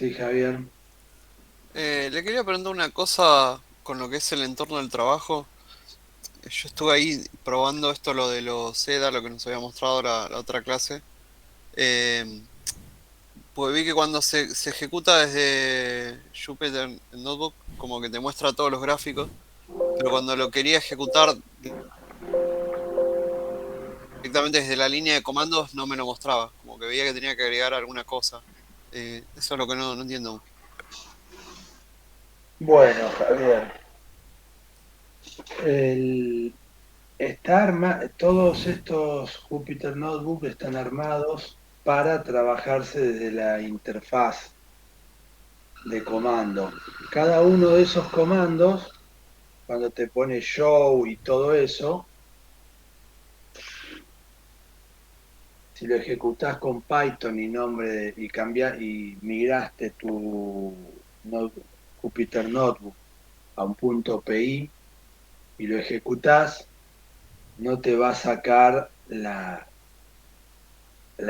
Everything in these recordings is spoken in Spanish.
Sí, Javier. Le quería preguntar una cosa con lo que es el entorno del trabajo. Yo estuve ahí probando esto, lo de los SEDA, lo que nos había mostrado la otra clase. Eh, pues vi que cuando se ejecuta desde Jupyter Notebook, como que te muestra todos los gráficos, pero cuando lo quería ejecutar directamente desde la línea de comandos no me lo mostraba, como que veía que tenía que agregar alguna cosa. Eso es lo que no entiendo. Bueno, Javier, todos estos Jupyter Notebook están armados para trabajarse desde la interfaz de comando. Cada uno de esos comandos, cuando te pone show y todo eso, si lo ejecutás con Python y migraste tu Jupyter Notebook a un punto .pi y lo ejecutás, no te va a sacar la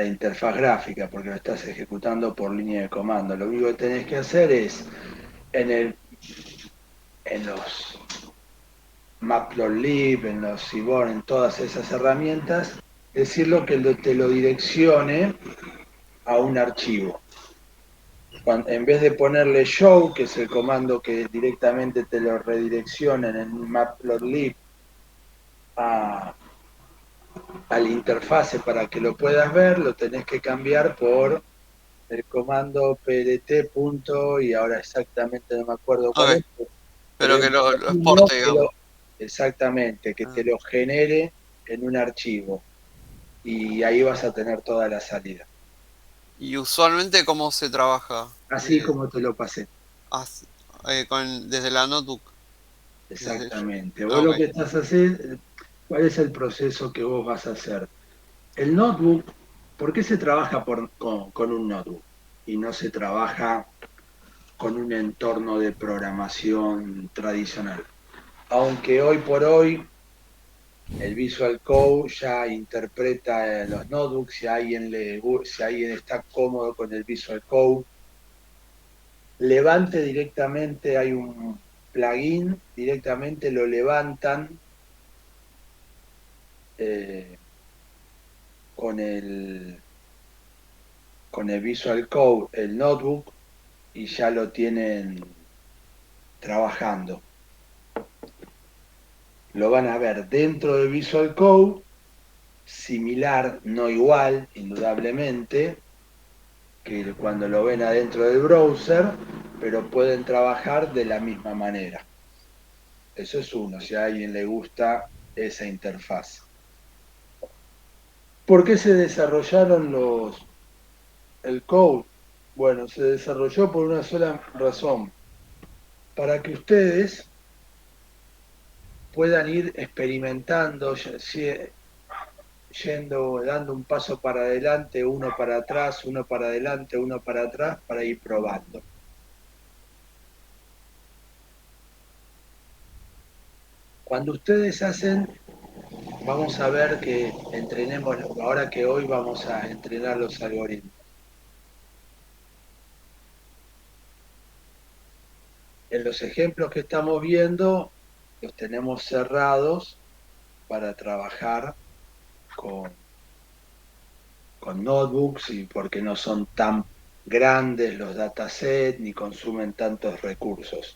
interfaz gráfica porque lo estás ejecutando por línea de comando. Lo único que tenés que hacer es en, el, en los Matplotlib, en los Seaborn, en todas esas herramientas, decirlo que te lo direccione a un archivo. En vez de ponerle show, que es el comando que directamente te lo redirecciona en el Matplotlib a, a la interfase para que lo puedas ver, lo tenés que cambiar por el comando plt punto, y ahora exactamente no me acuerdo cuál Ok, es, pero pero es que lo uno exporte, que digamos. exactamente, que te Ah. lo genere en un archivo y ahí vas a tener toda la salida. Y usualmente, ¿cómo se trabaja? Así como te lo pasé, As- desde la notebook. Desde, exactamente. Vos ah, ok. lo que estás haciendo, ¿cuál es el proceso que vos vas a hacer? El notebook, ¿por qué se trabaja con un notebook y no se trabaja con un entorno de programación tradicional? Aunque hoy por hoy el Visual Code ya interpreta los notebooks, si alguien está cómodo con el Visual Code, levante directamente, hay un plugin, directamente lo levantan eh, con con el Visual Code, el notebook, y ya lo tienen trabajando. Lo van a ver dentro de Visual Code, similar, no igual, indudablemente, que cuando lo ven adentro del browser, pero pueden trabajar de la misma manera. Eso es uno, si a alguien le gusta esa interfaz. ¿Por qué se desarrollaron el code? Bueno, se desarrolló por una sola razón, para que ustedes puedan ir experimentando, dando un paso para adelante, uno para atrás, uno para adelante, uno para atrás, para ir probando. Cuando ustedes hacen, vamos a ver que entrenemos, ahora que hoy vamos a entrenar los algoritmos. En los ejemplos que estamos viendo, los tenemos cerrados para trabajar con, con notebooks y porque no son tan grandes los datasets ni consumen tantos recursos.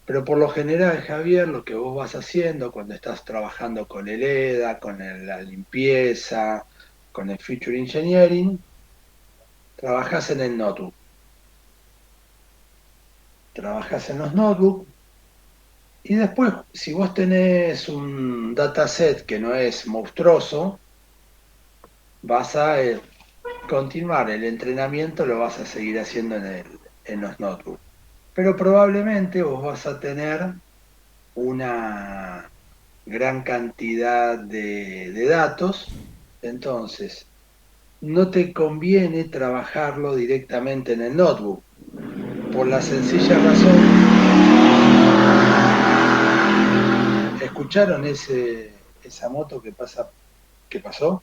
Pero por lo general, Javier, lo que vos vas haciendo cuando estás trabajando con el EDA, la limpieza, con el Feature Engineering, trabajás en el notebook. Trabajás en los notebooks y después, si vos tenés un dataset que no es monstruoso, vas a continuar el entrenamiento, lo vas a seguir haciendo en los notebooks. Pero probablemente vos vas a tener una gran cantidad de datos, entonces no te conviene trabajarlo directamente en el notebook, por la sencilla razón. ¿Escucharon esa moto que pasó?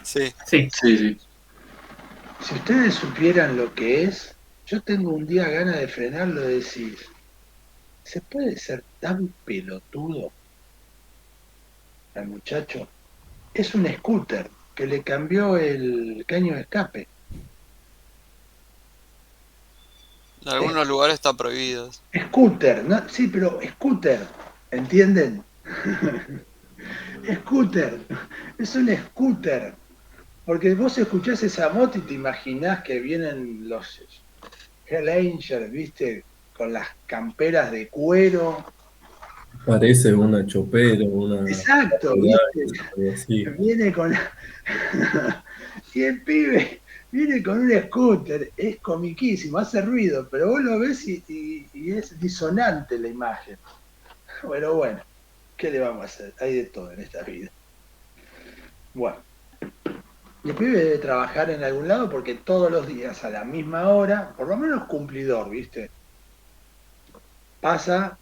Sí. Sí, Sí, sí. Si ustedes supieran lo que es, yo tengo un día ganas de frenarlo y decir, ¿se puede ser tan pelotudo al muchacho? Es un scooter que le cambió el caño de escape. En algunos lugares está prohibido. Scooter, ¿no? Sí, pero scooter, ¿entienden? Scooter, es un scooter. Porque vos escuchás esa moto y te imaginás que vienen los Hell Angels, ¿viste? Con las camperas de cuero. Parece una chopera, una Exacto, ¿viste? algo así. Viene con... y el pibe viene con un scooter. Es comiquísimo, hace ruido, pero vos lo ves y es disonante la imagen. Pero bueno, ¿qué le vamos a hacer? Hay de todo en esta vida. Bueno, y el pibe debe trabajar en algún lado porque todos los días a la misma hora, por lo menos cumplidor, ¿viste? Pasa,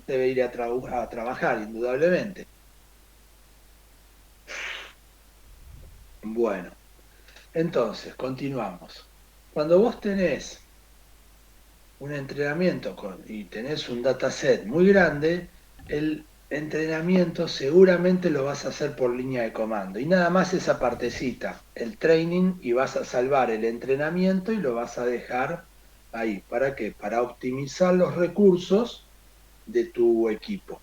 debe ir a trabajar, indudablemente. Bueno, entonces, continuamos. Cuando vos tenés un entrenamiento y tenés un dataset muy grande, el entrenamiento seguramente lo vas a hacer por línea de comando. Y nada más esa partecita, el training, y vas a salvar el entrenamiento y lo vas a dejar ahí. ¿Para qué? Para optimizar los recursos de tu equipo.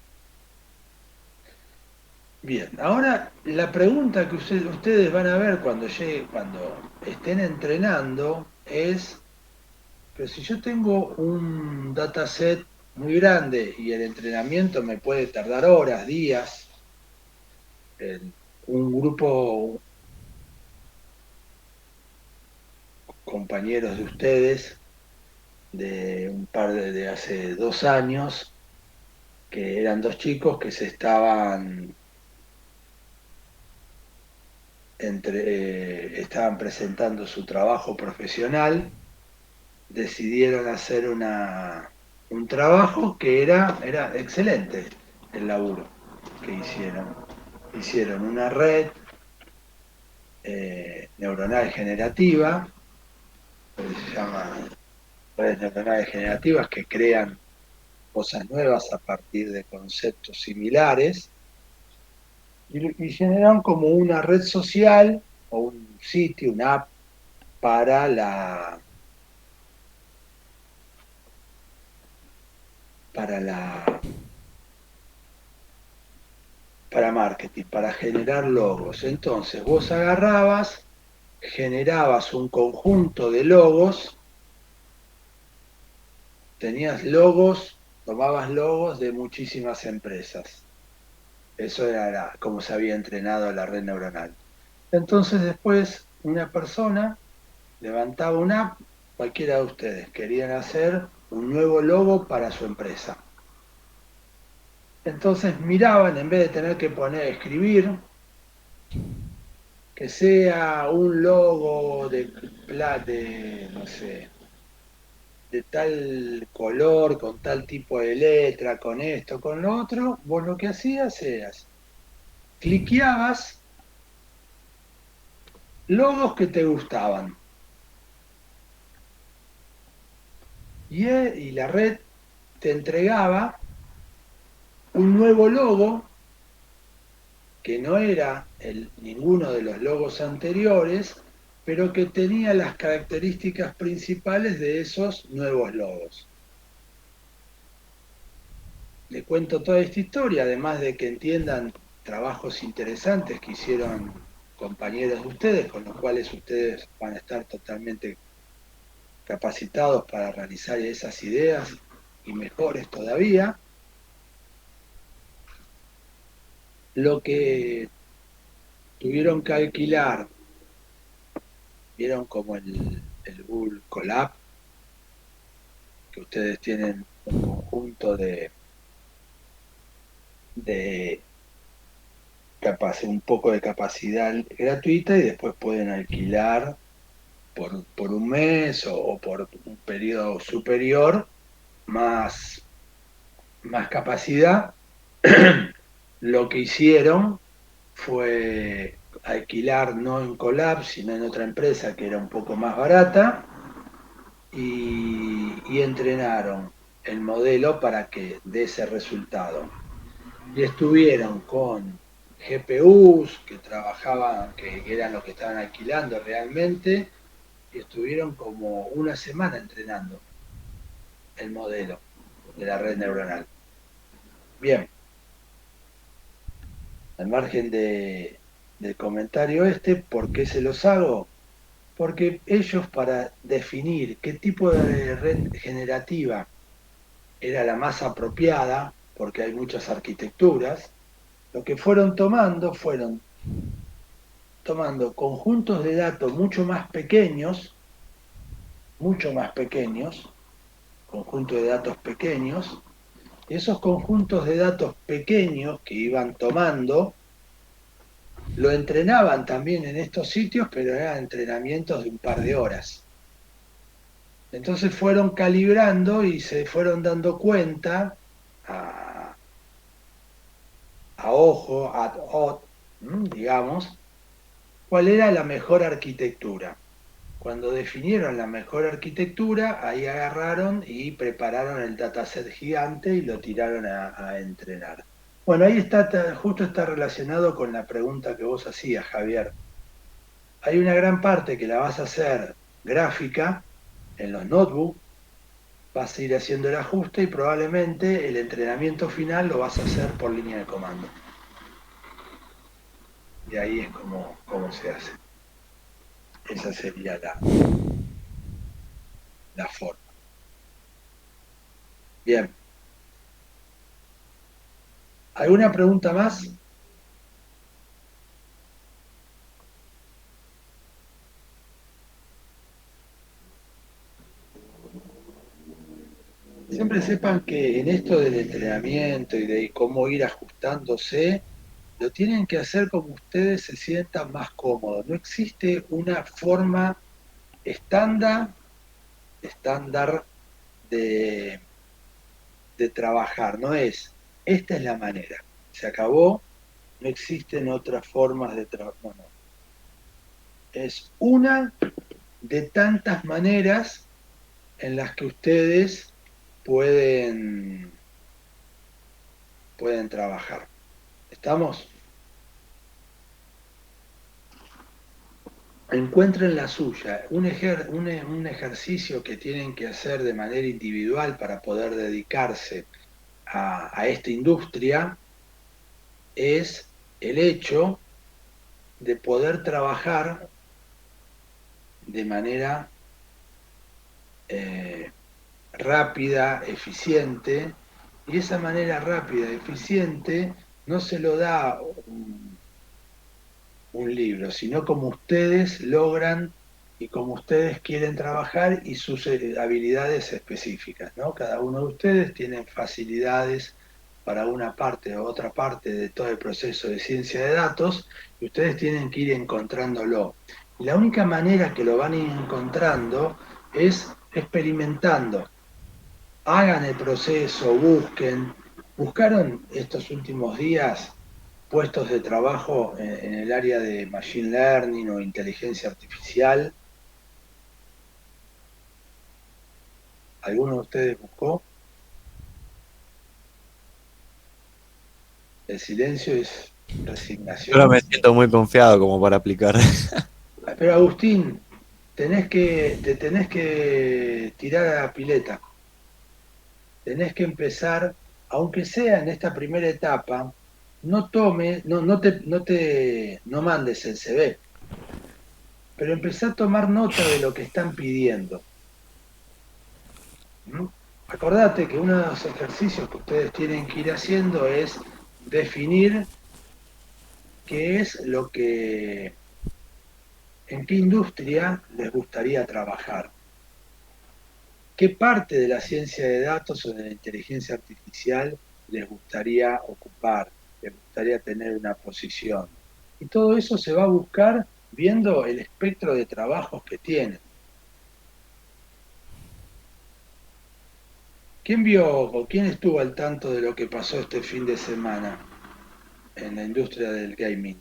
Bien, ahora la pregunta que ustedes van a ver cuando estén entrenando es, pero si yo tengo un dataset muy grande y el entrenamiento me puede tardar horas, días, un grupo, compañeros de ustedes, de un par de hace 2 años, que eran dos chicos que se estaban presentando su trabajo profesional, decidieron hacer un trabajo que era excelente, el laburo que hicieron. Hicieron una red neuronal generativa, que se llama redes neuronales generativas, que crean cosas nuevas a partir de conceptos similares, y generaron como una red social o un sitio, una app para para la para marketing, para generar logos. Entonces vos agarrabas, generabas un conjunto de logos, tenías logos, tomabas logos de muchísimas empresas. Eso era como se había entrenado la red neuronal. Entonces después una persona levantaba una app, cualquiera de ustedes querían hacer un nuevo logo para su empresa. Entonces miraban, en vez de tener que escribir, que sea un logo no sé, de tal color, con tal tipo de letra, con esto, con lo otro, vos lo que hacías era, cliqueabas logos que te gustaban y la red te entregaba un nuevo logo que no era ninguno de los logos anteriores, pero que tenía las características principales de esos nuevos logos. Le cuento toda esta historia, además de que entiendan trabajos interesantes que hicieron compañeros de ustedes, con los cuales ustedes van a estar totalmente capacitados para realizar esas ideas y mejores todavía. Lo que tuvieron que alquilar, vieron como el Google Colab, que ustedes tienen un conjunto de un poco de capacidad gratuita y después pueden alquilar por un mes o por un periodo superior más, más capacidad. Lo que hicieron fue alquilar no en Colab, sino en otra empresa que era un poco más barata, y entrenaron el modelo para que dé ese resultado. Y estuvieron con GPUs que trabajaban, que eran los que estaban alquilando realmente, y estuvieron como una semana entrenando el modelo de la red neuronal. Bien, al margen del comentario ¿por qué se los hago? Porque ellos, para definir qué tipo de red generativa era la más apropiada, porque hay muchas arquitecturas, lo que fueron tomando conjuntos de datos mucho más pequeños, conjuntos de datos pequeños, y esos conjuntos de datos pequeños que iban tomando, lo entrenaban también en estos sitios, pero eran entrenamientos de un par de horas. Entonces fueron calibrando y se fueron dando cuenta a, a ojo, ad hoc, digamos, cuál era la mejor arquitectura. Cuando definieron la mejor arquitectura, ahí agarraron y prepararon el dataset gigante y lo tiraron a entrenar. Bueno, ahí justo está relacionado con la pregunta que vos hacías, Javier. Hay una gran parte que la vas a hacer gráfica en los notebooks, vas a ir haciendo el ajuste y probablemente el entrenamiento final lo vas a hacer por línea de comando. Y ahí es como se hace. Esa sería la forma. Bien. ¿Alguna pregunta más? Siempre sepan que en esto del entrenamiento y de cómo ir ajustándose, lo tienen que hacer como ustedes se sientan más cómodos. No existe una forma estándar de, de trabajar. No es, esta es la manera. Se acabó, no existen otras formas de trabajar. No, no. Es una de tantas maneras en las que ustedes pueden trabajar. ¿Estamos? Encuentren la suya. Un ejercicio que tienen que hacer de manera individual para poder dedicarse a esta industria es el hecho de poder trabajar de manera rápida, eficiente, y esa manera rápida, eficiente, no se lo da un libro, sino como ustedes logran y como ustedes quieren trabajar y sus habilidades específicas, ¿no? Cada uno de ustedes tiene facilidades para una parte o otra parte de todo el proceso de ciencia de datos y ustedes tienen que ir encontrándolo. Y la única manera que lo van a ir encontrando es experimentando. Hagan el proceso, busquen. ¿Buscaron estos últimos días puestos de trabajo en el área de Machine Learning o inteligencia artificial? ¿Alguno de ustedes buscó? El silencio es Yo resignación. no me siento muy confiado como para aplicar. Pero Agustín, te tenés que tirar a la pileta. Tenés que empezar, aunque sea en esta primera etapa, no mandes el CV, pero empezá a tomar nota de lo que están pidiendo. ¿Mm? Acordate que uno de los ejercicios que ustedes tienen que ir haciendo es definir qué es en qué industria les gustaría trabajar, qué parte de la ciencia de datos o de la inteligencia artificial les gustaría ocupar, les gustaría tener una posición. Y todo eso se va a buscar viendo el espectro de trabajos que tienen. ¿Quién vio o quién estuvo al tanto de lo que pasó este fin de semana en la industria del gaming?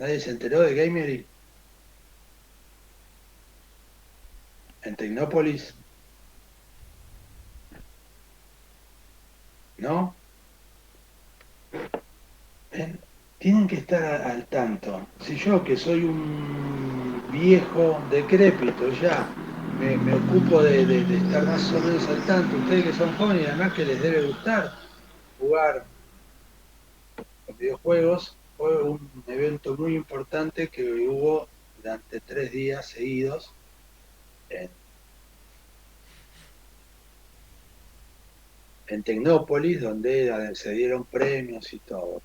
¿Nadie se enteró de Gamery? ¿En Tecnópolis? ¿No? Tienen que estar al tanto. Si yo, que soy un viejo decrépito ya, me ocupo de estar más o menos al tanto, ustedes que son jóvenes y además que les debe gustar jugar los videojuegos, fue un evento muy importante que hubo durante 3 días seguidos en Tecnópolis, donde se dieron premios y todo.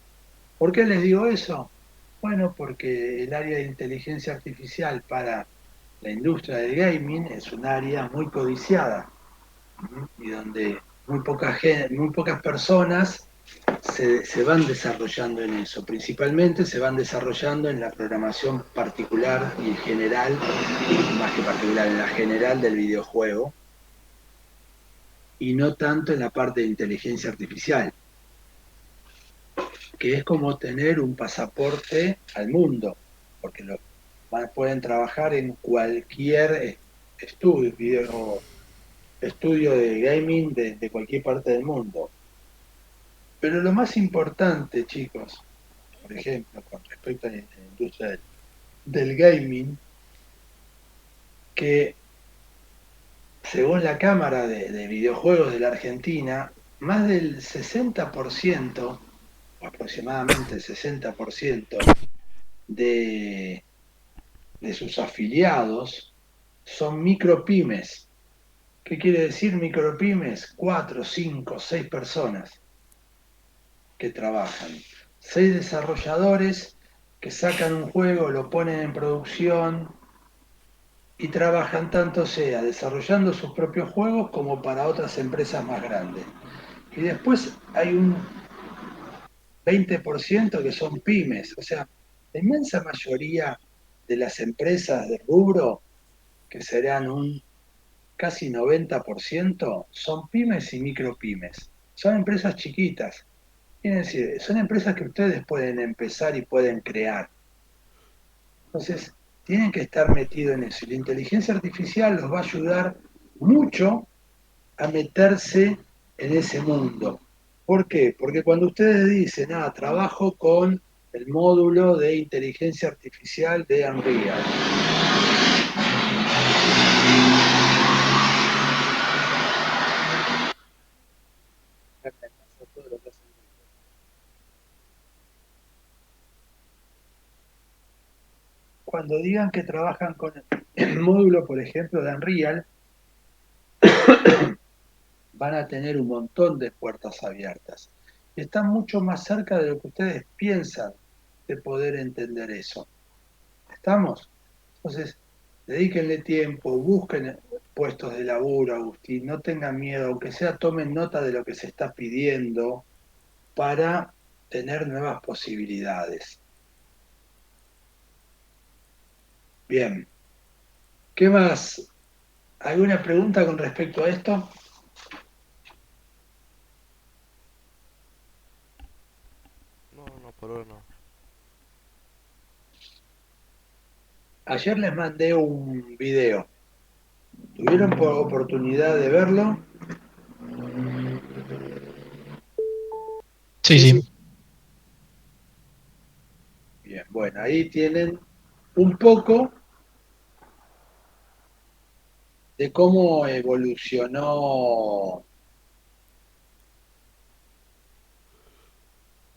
¿Por qué les digo eso? Bueno, porque el área de inteligencia artificial para la industria del gaming es un área muy codiciada, ¿m? Y donde muy pocas personas se van desarrollando en eso. Principalmente se van desarrollando en la programación particular y general, más que particular, en la general del videojuego, y no tanto en la parte de inteligencia artificial, que es como tener un pasaporte al mundo, porque pueden trabajar en cualquier estudio de gaming de cualquier parte del mundo. Pero lo más importante, chicos, por ejemplo, con respecto a la industria del gaming, que según la Cámara de Videojuegos de la Argentina, más del 60%, aproximadamente el 60% de, de sus afiliados son micropymes. ¿Qué quiere decir micropymes? 4, 5, 6 personas que trabajan. 6 desarrolladores que sacan un juego, lo ponen en producción y trabajan tanto sea desarrollando sus propios juegos como para otras empresas más grandes. Y después hay un 20% que son pymes, o sea, la inmensa mayoría de las empresas de rubro, que serán un casi 90%, son pymes y micropymes. Son empresas chiquitas. Quiere decir, son empresas que ustedes pueden empezar y pueden crear. Entonces, tienen que estar metidos en eso. Y la inteligencia artificial los va a ayudar mucho a meterse en ese mundo. ¿Por qué? Porque cuando ustedes dicen, trabajo con el módulo de inteligencia artificial de Unreal. Cuando digan que trabajan con el módulo, por ejemplo, de Unreal, van a tener un montón de puertas abiertas. Y están mucho más cerca de lo que ustedes piensan de poder entender eso. ¿Estamos? Entonces, dedíquenle tiempo, busquen puestos de laburo, Agustín, no tengan miedo, aunque sea tomen nota de lo que se está pidiendo para tener nuevas posibilidades. Bien, ¿qué más? ¿Alguna pregunta con respecto a esto? No, por ahora no. Ayer les mandé un video. ¿Tuvieron oportunidad de verlo? Sí, sí. Bien, bueno, ahí tienen un poco de cómo evolucionó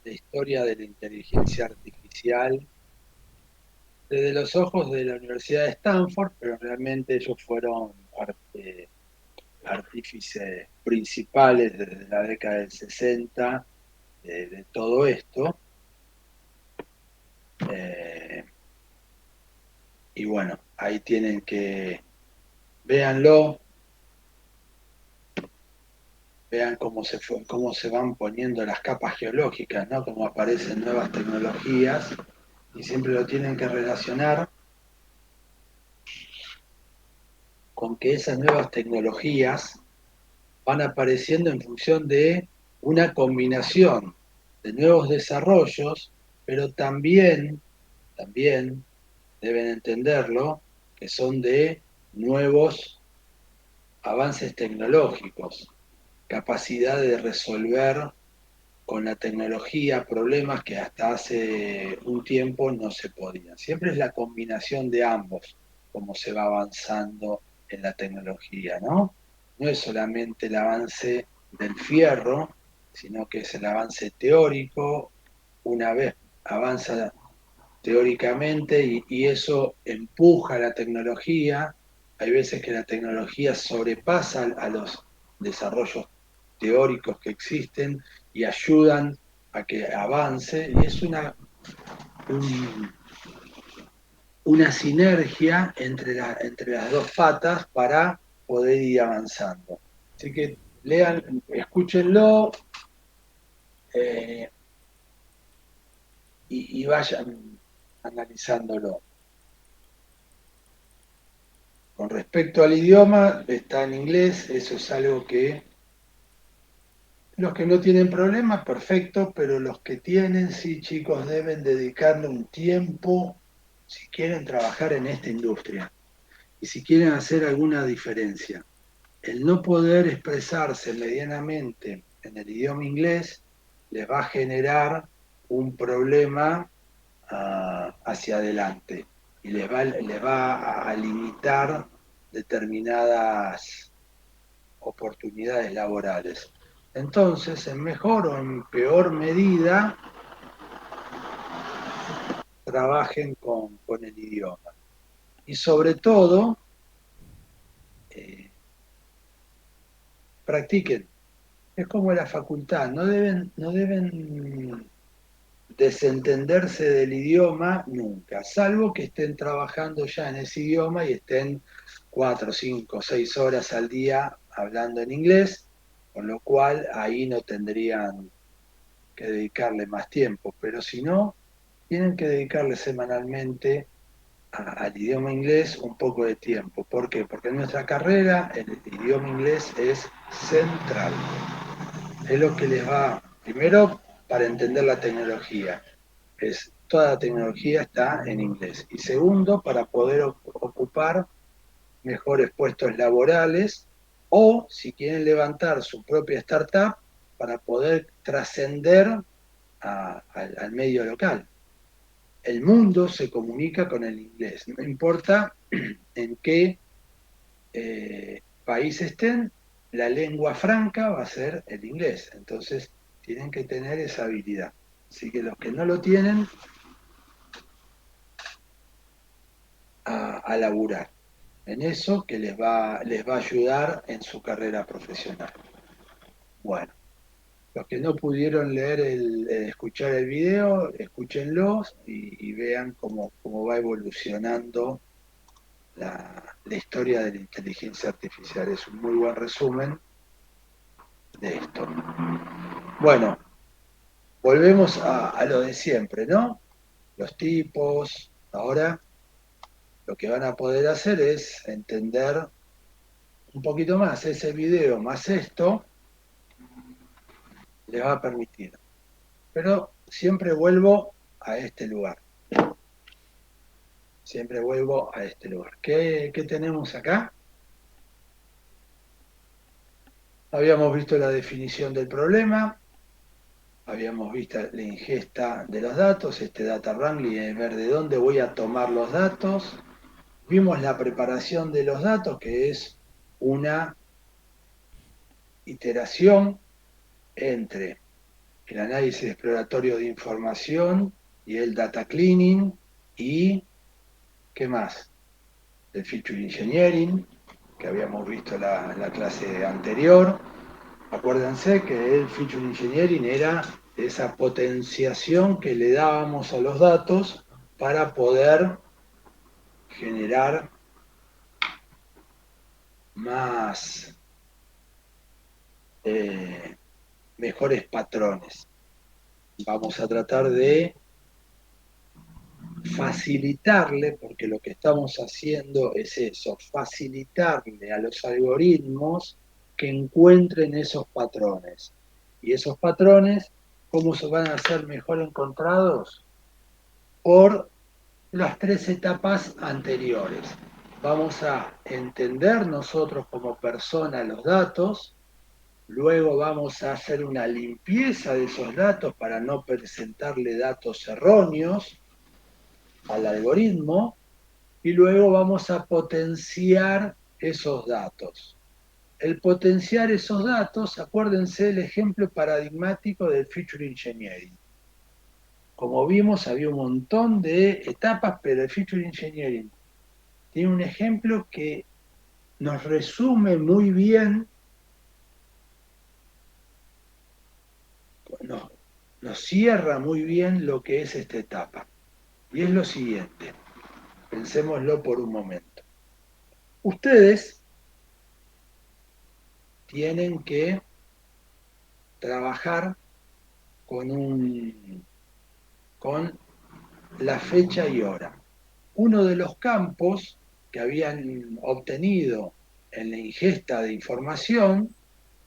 la historia de la inteligencia artificial desde los ojos de la Universidad de Stanford, pero realmente ellos fueron artífices principales desde la década del 60 de todo esto. Y bueno, ahí tienen que, véanlo, vean cómo se van poniendo las capas geológicas, ¿no? Cómo aparecen nuevas tecnologías y siempre lo tienen que relacionar con que esas nuevas tecnologías van apareciendo en función de una combinación de nuevos desarrollos, pero también también deben entenderlo, que son de nuevos avances tecnológicos, capacidad de resolver con la tecnología problemas que hasta hace un tiempo no se podían. Siempre es la combinación de ambos, como se va avanzando en la tecnología, ¿no? No es solamente el avance del fierro, sino que es el avance teórico. Una vez avanza teóricamente y eso empuja la tecnología. Hay veces que la tecnología sobrepasa a los desarrollos teóricos que existen y ayudan a que avance y es una sinergia entre las dos patas para poder ir avanzando. Así que lean, escúchenlo y vayan analizándolo. Con respecto al idioma, está en inglés, eso es algo que los que no tienen problemas, perfecto, pero los que tienen, sí, chicos, deben dedicarle un tiempo si quieren trabajar en esta industria y si quieren hacer alguna diferencia. El no poder expresarse medianamente en el idioma inglés les va a generar un problema hacia adelante y les va a limitar determinadas oportunidades laborales. Entonces, en mejor o en peor medida, trabajen con el idioma. Y sobre todo, practiquen. Es como la facultad, no deben desentenderse del idioma nunca, salvo que estén trabajando ya en ese idioma y estén 4, 5, 6 horas al día hablando en inglés, con lo cual ahí no tendrían que dedicarle más tiempo, pero si no, tienen que dedicarle semanalmente al idioma inglés un poco de tiempo. ¿Por qué? Porque en nuestra carrera el idioma inglés es central. Es lo que les va, primero, para entender la tecnología. Toda la tecnología está en inglés. Y segundo, para poder ocupar mejores puestos laborales o, si quieren levantar su propia startup, para poder trascender al medio local. El mundo se comunica con el inglés, no importa en qué país estén, la lengua franca va a ser el inglés, entonces tienen que tener esa habilidad. Así que los que no lo tienen, a laburar en eso que les va a ayudar en su carrera profesional. Bueno, los que no pudieron escuchar el video, escúchenlo y vean cómo va evolucionando la historia de la inteligencia artificial. Es un muy buen resumen de esto. Bueno, volvemos a lo de siempre, ¿no? Los tipos. Ahora lo que van a poder hacer es entender un poquito más ese video, más esto, les va a permitir. Pero siempre vuelvo a este lugar. Siempre vuelvo a este lugar. ¿Qué tenemos acá? Habíamos visto la definición del problema, habíamos visto la ingesta de los datos, este data wrangling, es ver de dónde voy a tomar los datos. Vimos la preparación de los datos, que es una iteración entre el análisis exploratorio de información y el data cleaning y, ¿qué más? El feature engineering, que habíamos visto en la clase anterior. Acuérdense que el feature engineering era esa potenciación que le dábamos a los datos para poder generar más mejores patrones. Vamos a tratar de facilitarle, porque lo que estamos haciendo es eso, facilitarle a los algoritmos que encuentren esos patrones. Y esos patrones, ¿cómo se van a ser mejor encontrados? Por las 3 etapas anteriores. Vamos a entender nosotros como persona los datos, luego vamos a hacer una limpieza de esos datos para no presentarle datos erróneos al algoritmo y luego vamos a potenciar esos datos. El potenciar esos datos, acuérdense el ejemplo paradigmático del feature engineering. Como vimos, había un montón de etapas, pero el feature engineering tiene un ejemplo que nos resume muy bien, nos cierra muy bien lo que es esta etapa. Y es lo siguiente, pensémoslo por un momento. Ustedes tienen que trabajar con la fecha y hora. Uno de los campos que habían obtenido en la ingesta de información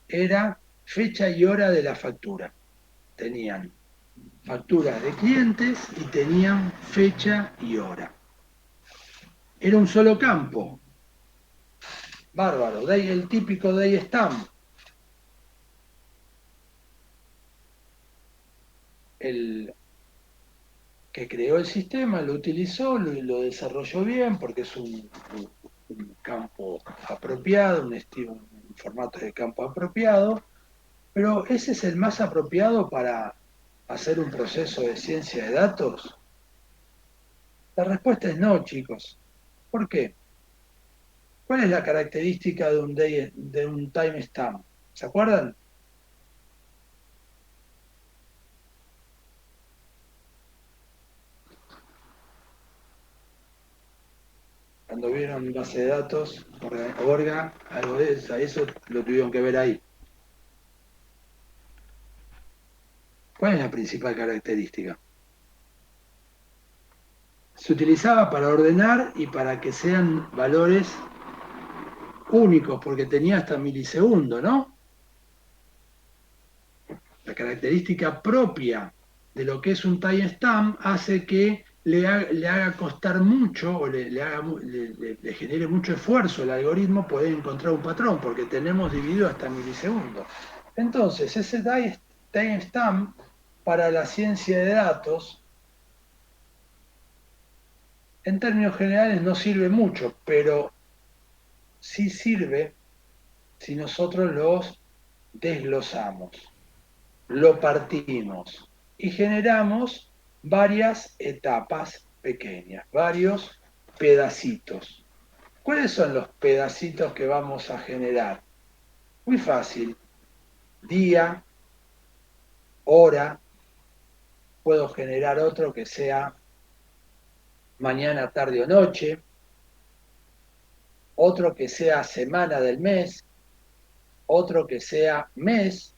era fecha y hora de la factura. Tenían facturas de clientes y tenían fecha y hora. Era un solo campo. Bárbaro, el típico day stamp. El que creó el sistema lo utilizó, lo desarrolló bien porque es un campo apropiado, un formato de campo apropiado, pero ese es el más apropiado para hacer un proceso de ciencia de datos. La respuesta es no, chicos. ¿Por qué? ¿Cuál es la característica de un timestamp? ¿Se acuerdan? Cuando vieron base de datos, Orga, algo de eso lo tuvieron que ver ahí. ¿Cuál es la principal característica? Se utilizaba para ordenar y para que sean valores únicos, porque tenía hasta milisegundo, ¿no? La característica propia de lo que es un timestamp hace que le haga costar mucho o le genere mucho esfuerzo al algoritmo poder encontrar un patrón, porque tenemos dividido hasta milisegundos. Entonces, ese timestamp para la ciencia de datos, en términos generales no sirve mucho, pero sí sirve si nosotros los desglosamos, lo partimos y generamos varias etapas pequeñas, varios pedacitos. ¿Cuáles son los pedacitos que vamos a generar? Muy fácil. Día, hora, puedo generar otro que sea mañana, tarde o noche, otro que sea semana del mes, otro que sea mes,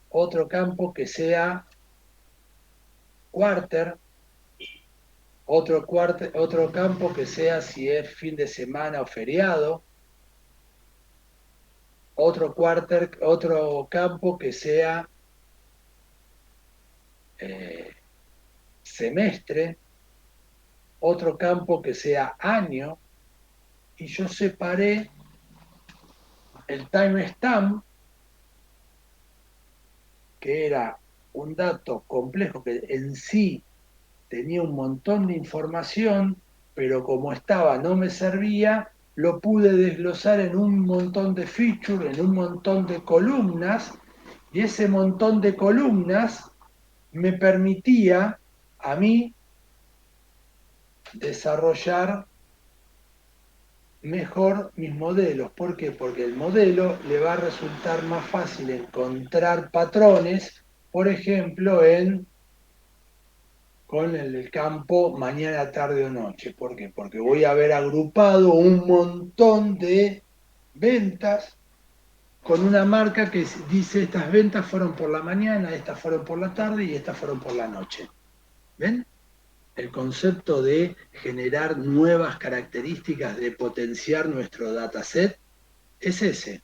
otro campo que sea quarter, otro campo que sea si es fin de semana o feriado, otro campo que sea semestre, otro campo que sea año, y yo separé el timestamp, que era un dato complejo que en sí tenía un montón de información, pero como estaba no me servía, lo pude desglosar en un montón de features, en un montón de columnas, y ese montón de columnas me permitía a mí desarrollar mejor mis modelos. ¿Por qué? Porque el modelo le va a resultar más fácil encontrar patrones, por ejemplo, con el campo mañana, tarde o noche. ¿Por qué? Porque voy a haber agrupado un montón de ventas con una marca que dice estas ventas fueron por la mañana, estas fueron por la tarde y estas fueron por la noche. ¿Ven? El concepto de generar nuevas características, de potenciar nuestro dataset, es ese.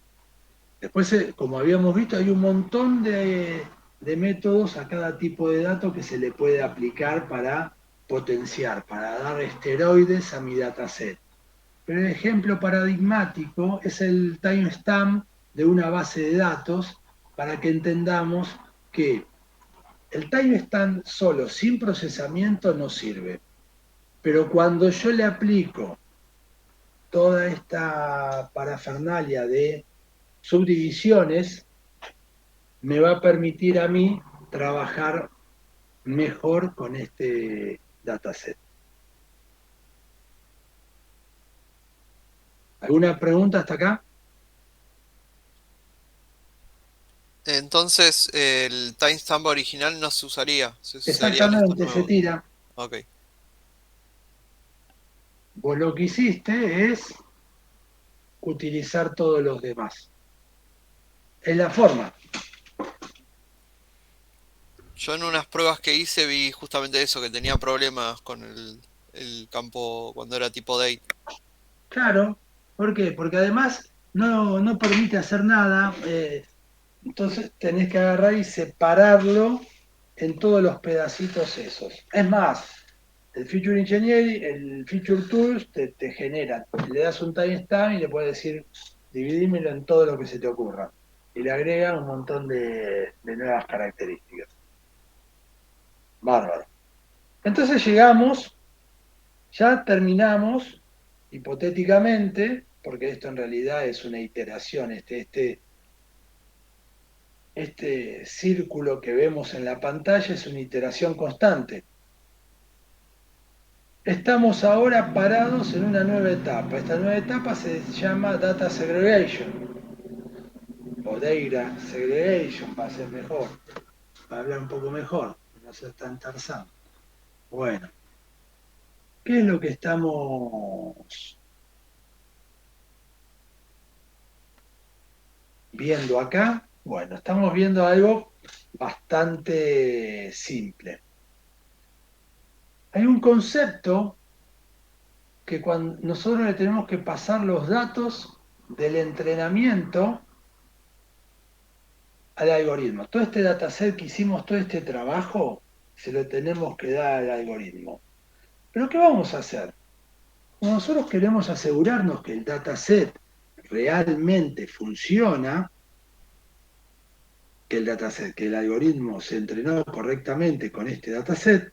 Después, como habíamos visto, hay un montón de métodos a cada tipo de dato que se le puede aplicar para potenciar, para dar esteroides a mi dataset. Pero el ejemplo paradigmático es el timestamp de una base de datos para que entendamos que el timestamp solo, sin procesamiento, no sirve. Pero cuando yo le aplico toda esta parafernalia de subdivisiones, me va a permitir a mí trabajar mejor con este dataset. ¿Alguna pregunta hasta acá? Entonces, el timestamp original no se usaría, se usaría esto Exactamente, se nuevo. tira. Ok. Vos lo que hiciste es utilizar todos los demás. Es la forma. Yo en unas pruebas que hice vi justamente eso, que tenía problemas con el campo cuando era tipo date. Claro. ¿Por qué? Porque además no permite hacer nada. Entonces tenés que agarrar y separarlo en todos los pedacitos esos. Es más, el Feature Engineering, el Feature Tools te genera, le das un timestamp y le puedes decir, dividímelo en todo lo que se te ocurra. Y le agrega un montón de nuevas características. Bárbaro. Entonces llegamos, ya terminamos, hipotéticamente, porque esto en realidad es una iteración, este círculo que vemos en la pantalla es una iteración constante. Estamos ahora parados en una nueva etapa. Esta nueva etapa se llama Data Segregation o Data Segregation, para ser mejor, para hablar un poco mejor, no ser tan tarzán. Bueno, ¿qué es lo que estamos viendo acá? Bueno, estamos viendo algo bastante simple. Hay un concepto que cuando nosotros le tenemos que pasar los datos del entrenamiento al algoritmo. Todo este dataset que hicimos, todo este trabajo, se lo tenemos que dar al algoritmo. Pero ¿qué vamos a hacer? Como nosotros queremos asegurarnos que el dataset realmente funciona, que el algoritmo se entrenó correctamente con este dataset,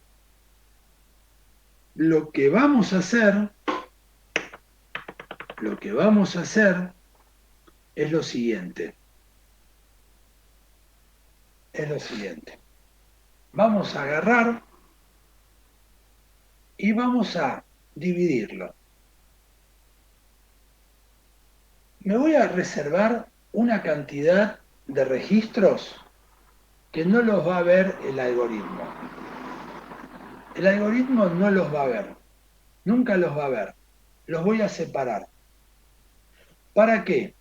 lo que vamos a hacer es lo siguiente. Vamos a agarrar y vamos a dividirlo. Me voy a reservar una cantidad de registros que no los va a ver el algoritmo. El algoritmo no los va a ver, nunca los va a ver. Los voy a separar. ¿Para qué?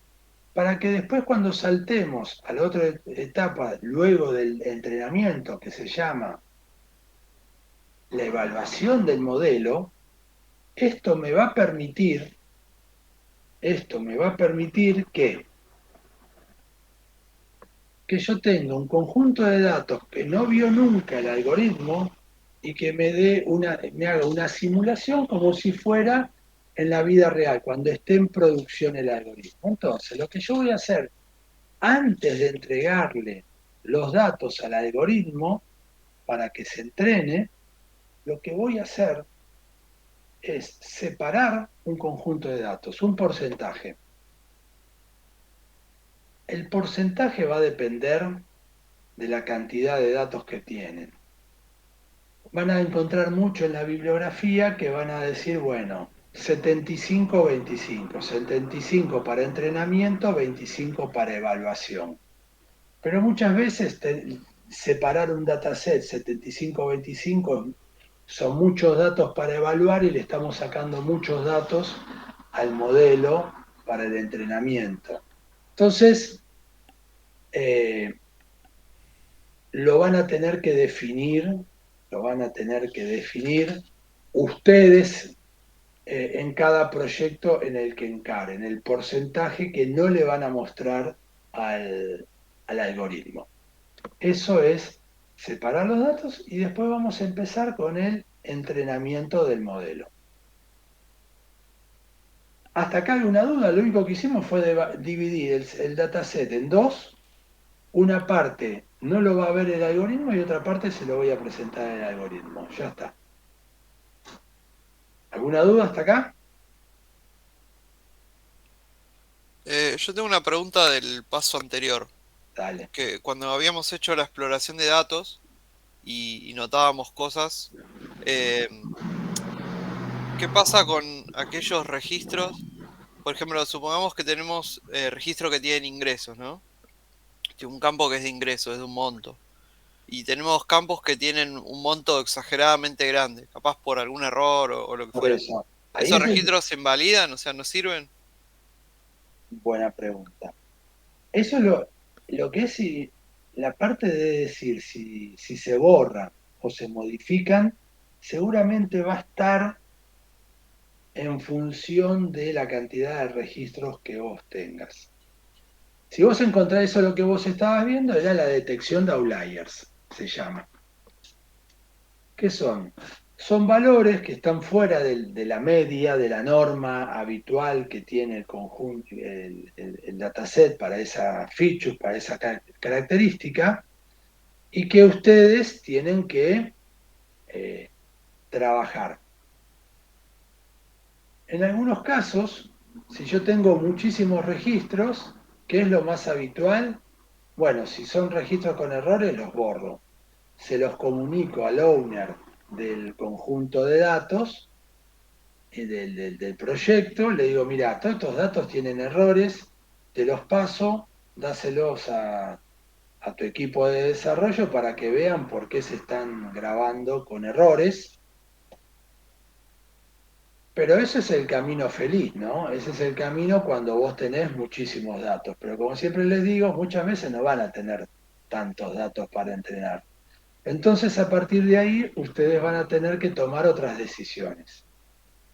Para que después cuando saltemos a la otra etapa, luego del entrenamiento, que se llama la evaluación del modelo, esto me va a permitir que yo tenga un conjunto de datos que no vio nunca el algoritmo y que me haga una simulación como si fuera en la vida real, cuando esté en producción el algoritmo. Entonces, lo que yo voy a hacer antes de entregarle los datos al algoritmo para que se entrene, lo que voy a hacer es separar un conjunto de datos, un porcentaje. El porcentaje va a depender de la cantidad de datos que tienen. Van a encontrar mucho en la bibliografía que van a decir, bueno, 75-25, 75 para entrenamiento, 25 para evaluación. Pero muchas veces separar un dataset 75-25 son muchos datos para evaluar y le estamos sacando muchos datos al modelo para el entrenamiento. Entonces, lo van a tener que definir ustedes en cada proyecto en el que encaren, el porcentaje que no le van a mostrar al algoritmo. Eso es separar los datos y después vamos a empezar con el entrenamiento del modelo. Hasta acá hay una duda, lo único que hicimos fue dividir el dataset en dos. Una parte no lo va a ver el algoritmo y otra parte se lo voy a presentar al algoritmo. Ya está. ¿Alguna duda hasta acá? Yo tengo una pregunta del paso anterior, Dale. que cuando habíamos hecho la exploración de datos y notábamos cosas, eh, ¿qué pasa con aquellos registros? Por ejemplo, supongamos que tenemos registros que tienen ingresos, ¿no? Un campo que es de ingresos, es de un monto. Y tenemos campos que tienen un monto exageradamente grande, capaz por algún error o lo que Por fuera. eso. Ahí ¿Esos es registros se invalidan? O sea, ¿no sirven? buena pregunta. Eso es lo que es la parte de decir si se borran o se modifican, seguramente va a estar en función de la cantidad de registros que vos tengas. Si vos encontrás eso, lo que vos estabas viendo era la detección de outliers, se llama. ¿Qué son? Son valores que están fuera de la media, de la norma habitual que tiene el conjunto, el dataset para esa feature, para esa característica, y que ustedes tienen que eh, trabajar. En algunos casos, si yo tengo muchísimos registros, ¿qué es lo más habitual? Bueno, si son registros con errores, los borro. Se los comunico al owner del conjunto de datos, del proyecto, le digo, mira, todos estos datos tienen errores, te los paso, dáselos a tu equipo de desarrollo para que vean por qué se están grabando con errores. Pero ese es el camino feliz, ¿no? Ese es el camino cuando vos tenés muchísimos datos. Pero como siempre les digo, muchas veces no van a tener tantos datos para entrenar. Entonces, a partir de ahí, ustedes van a tener que tomar otras decisiones.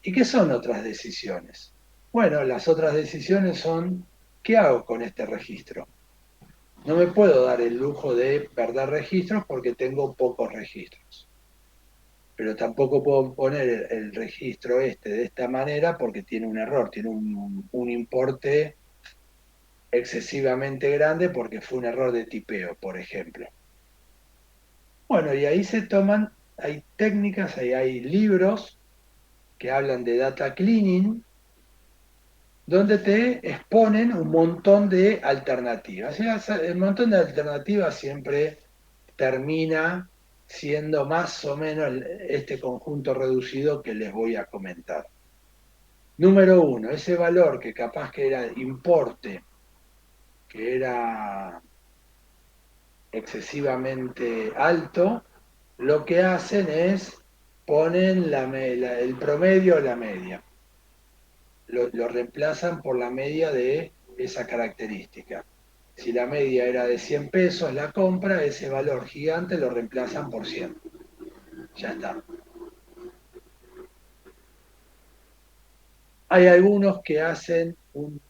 ¿Y qué son otras decisiones? Bueno, las otras decisiones son, ¿qué hago con este registro? No me puedo dar el lujo de perder registros porque tengo pocos registros. Pero tampoco puedo poner el registro de esta manera porque tiene un error, tiene un importe excesivamente grande porque fue un error de tipeo, por ejemplo. Bueno, y ahí se toman, hay técnicas, hay libros que hablan de data cleaning, donde te exponen un montón de alternativas. El montón de alternativas siempre termina siendo más o menos este conjunto reducido que les voy a comentar. Número uno, ese valor que capaz que era importe, que era excesivamente alto, lo que hacen es ponen el promedio o la media. Lo reemplazan por la media de esa característica. Si la media era de 100 pesos la compra, ese valor gigante lo reemplazan por 100. Ya está. Hay algunos que hacen un,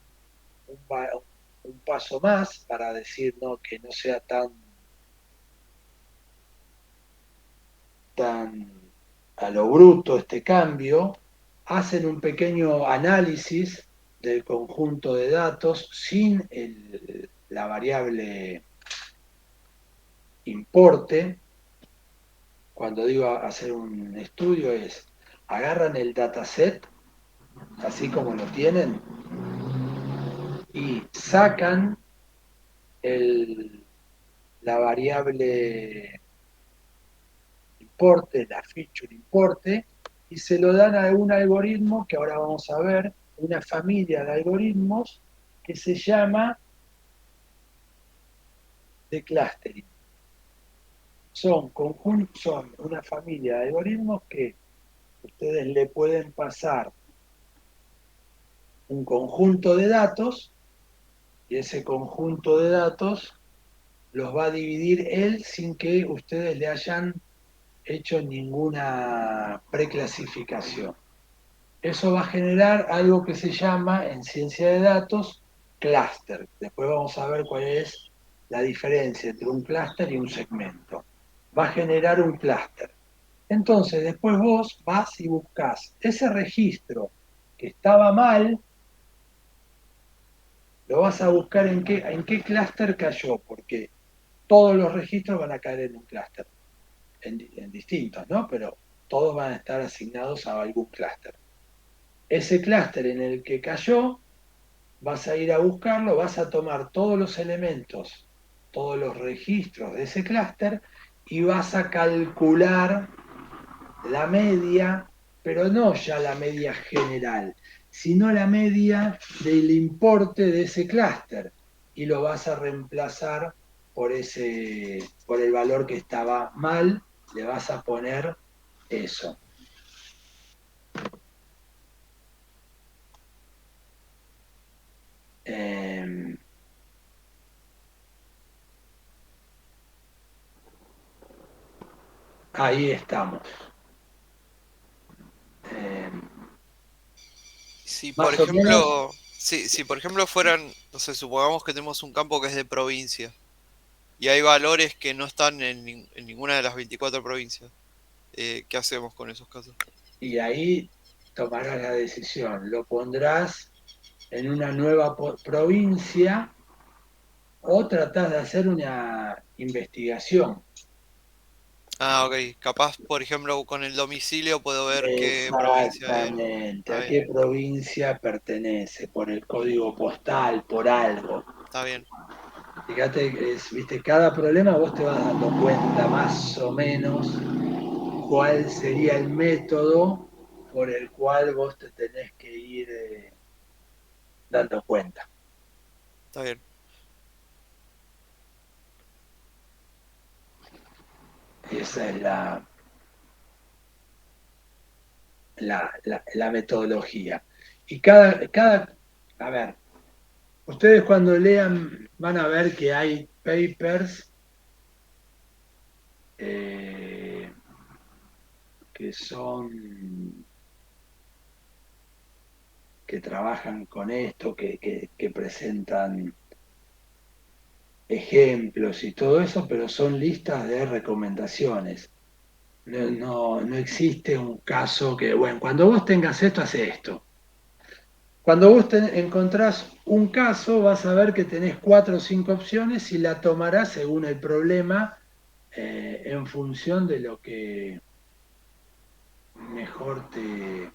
un paso más para decir no, que no sea tan a lo bruto este cambio, hacen un pequeño análisis del conjunto de datos sin la variable importe. Cuando digo hacer un estudio es, agarran el dataset, así como lo tienen, y sacan el, la variable importe, la feature importe, y se lo dan a un algoritmo que ahora vamos a ver, una familia de algoritmos que se llama de clustering. Son una familia de algoritmos que ustedes le pueden pasar un conjunto de datos y ese conjunto de datos los va a dividir él sin que ustedes le hayan hecho ninguna preclasificación. Eso va a generar algo que se llama en ciencia de datos clúster. Después vamos a ver cuál es la diferencia entre un clúster y un segmento. Va a generar un clúster. Entonces, después vos vas y buscás ese registro que estaba mal, lo vas a buscar en qué clúster cayó, porque todos los registros van a caer en un clúster, en distintos, ¿no? Pero todos van a estar asignados a algún clúster. Ese clúster en el que cayó, vas a ir a buscarlo, vas a tomar todos los elementos, todos los registros de ese clúster y vas a calcular la media, pero no ya la media general, sino la media del importe de ese clúster y lo vas a reemplazar por el valor que estaba mal, le vas a poner eso. Ahí estamos. Si por Más o menos, ejemplo, si por ejemplo fueran, no sé, supongamos que tenemos un campo que es de provincia y hay valores que no están en ninguna de las 24 provincias, ¿qué hacemos con esos casos? y ahí tomarás la decisión. Lo pondrás en una nueva provincia o tratás de hacer una investigación. Ah, ok. Capaz, por ejemplo, con el domicilio puedo ver qué provincia era. Exactamente, Está a bien, qué provincia pertenece, por el código postal, por algo. está bien. Fíjate, viste, cada problema vos te vas dando cuenta más o menos cuál sería el método por el cual vos te tenés que ir dando cuenta. Está bien. Esa es la metodología. Y a ver, ustedes cuando lean van a ver que hay papers eh, que trabajan con esto, que presentan ejemplos y todo eso, pero son listas de recomendaciones. No existe un caso que, bueno, cuando vos tengas esto, hace esto. Cuando vos encontrás un caso, vas a ver que tenés 4 o 5 opciones y la tomarás según el problema en función de lo que mejor te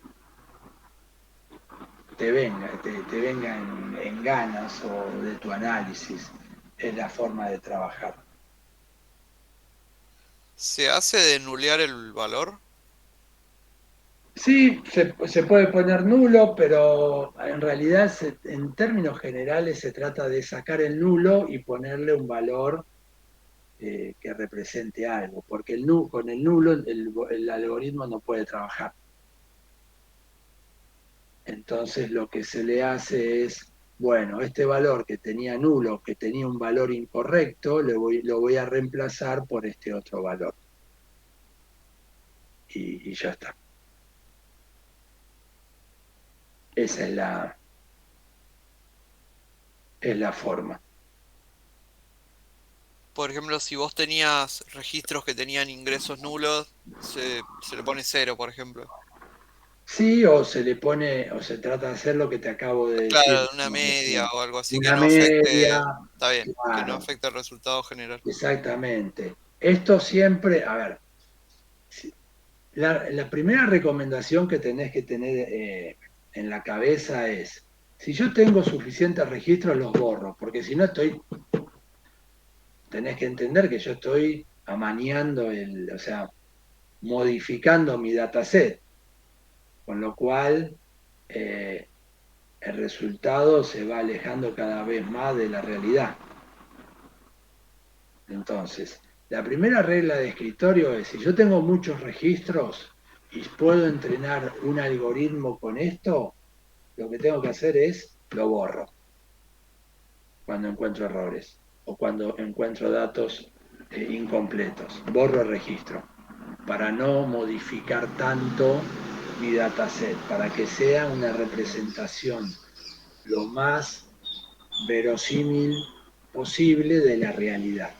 venga en ganas o de tu análisis. Es la forma de trabajar. ¿Se hace de nulear el valor? Sí, se puede poner nulo, pero en realidad en términos generales se trata de sacar el nulo y ponerle un valor que represente algo, porque con el nulo el algoritmo no puede trabajar. Entonces lo que se le hace es, bueno, este valor que tenía nulo, que tenía un valor incorrecto, lo voy a reemplazar por este otro valor. Y ya está. Esa es la forma. Por ejemplo, si vos tenías registros que tenían ingresos nulos, se le pone cero, por ejemplo. Sí, o se le pone, o se trata de hacer lo que te acabo de decir. Claro, una media o algo así que Una no media, afecte. Está bien, que no claro, afecte el resultado general. exactamente. Esto siempre, a ver, la primera recomendación que tenés que tener en la cabeza es, si yo tengo suficientes registros, los borro, porque si no tenés que entender que yo estoy amañando o sea, modificando mi dataset, con lo cual el resultado se va alejando cada vez más de la realidad. Entonces, la primera regla de escritorio es, si yo tengo muchos registros y puedo entrenar un algoritmo con esto, lo que tengo que hacer es lo borro cuando encuentro errores o cuando encuentro datos incompletos. Borro el registro para no modificar tanto mi dataset, para que sea una representación lo más verosímil posible de la realidad.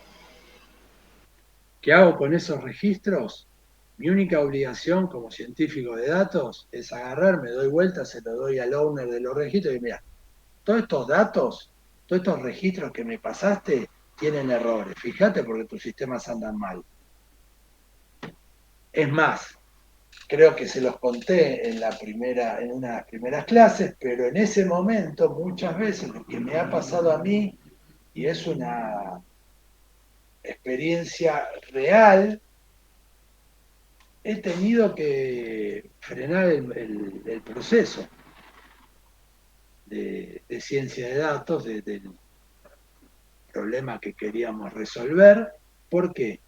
¿Qué hago con esos registros? Mi única obligación como científico de datos es agarrar, me doy vuelta, se lo doy al owner de los registros y mira, todos estos datos, todos estos registros que me pasaste tienen errores. Fíjate porque tus sistemas andan mal. Es más, creo que se los conté en una de las primeras clases, pero en ese momento muchas veces lo que me ha pasado a mí, y es una experiencia real, he tenido que frenar el proceso de ciencia de datos, del problema que queríamos resolver. ¿Por qué?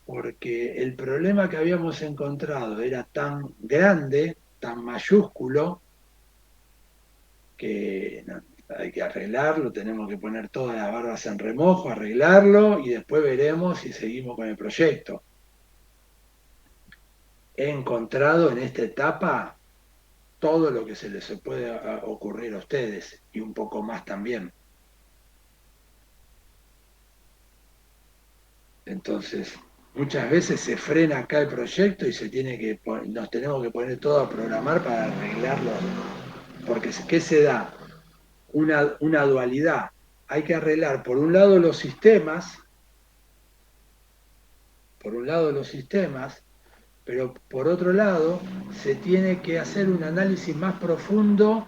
Porque el problema que habíamos encontrado era tan grande, tan mayúsculo, que no, hay que arreglarlo, tenemos que poner todas las barbas en remojo, arreglarlo y después veremos si seguimos con el proyecto. He encontrado en esta etapa todo lo que se les puede ocurrir a ustedes y un poco más también. Entonces, muchas veces se frena acá el proyecto y nos tenemos que poner todo a programar para arreglarlo. Porque ¿qué se da? Una dualidad. Hay que arreglar por un lado los sistemas, pero por otro lado se tiene que hacer un análisis más profundo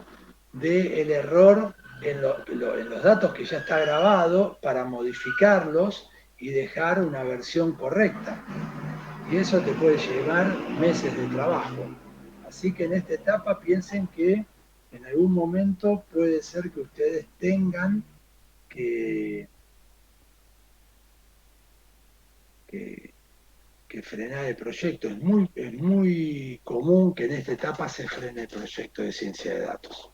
del error en los datos que ya está grabado para modificarlos y dejar una versión correcta. Y eso te puede llevar meses de trabajo. Así que en esta etapa piensen que en algún momento puede ser que ustedes tengan que frenar el proyecto. Es muy común que en esta etapa se frene el proyecto de ciencia de datos.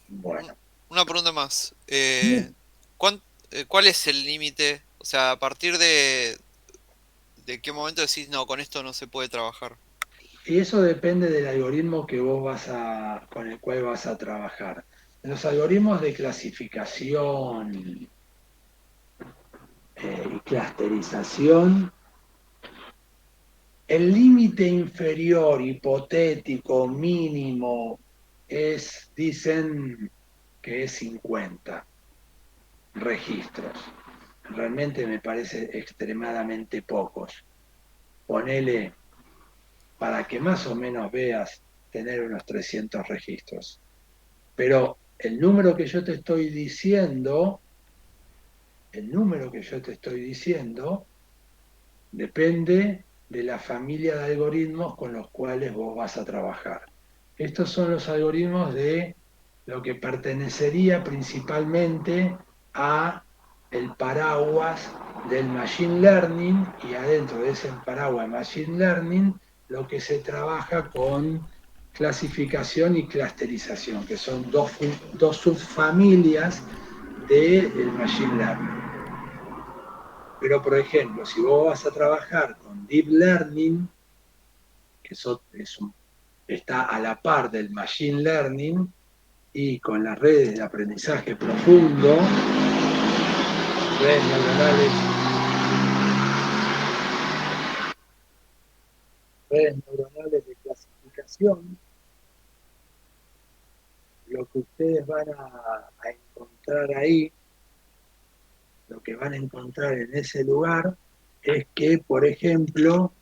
Bueno. Una pregunta más. ¿Cuál es el límite? O sea, ¿a partir de qué momento decís, no, con esto no se puede trabajar? Y eso depende del algoritmo que con el cual vas a trabajar. Los algoritmos de clasificación y clusterización, el límite inferior, hipotético, mínimo, dicen que es 50 registros. Realmente me parece extremadamente pocos. Ponele, para que más o menos veas, tener unos 300 registros. Pero el número que yo te estoy diciendo, depende de la familia de algoritmos con los cuales vos vas a trabajar. Estos son los algoritmos de lo que pertenecería principalmente a el paraguas del Machine Learning, y adentro de ese paraguas de Machine Learning lo que se trabaja con clasificación y clusterización, que son dos subfamilias del Machine Learning. Pero, por ejemplo, si vos vas a trabajar con Deep Learning, que está a la par del Machine Learning, y con las redes de aprendizaje profundo, redes neuronales de clasificación, lo que ustedes van a encontrar ahí, lo que van a encontrar en ese lugar, es que, por ejemplo,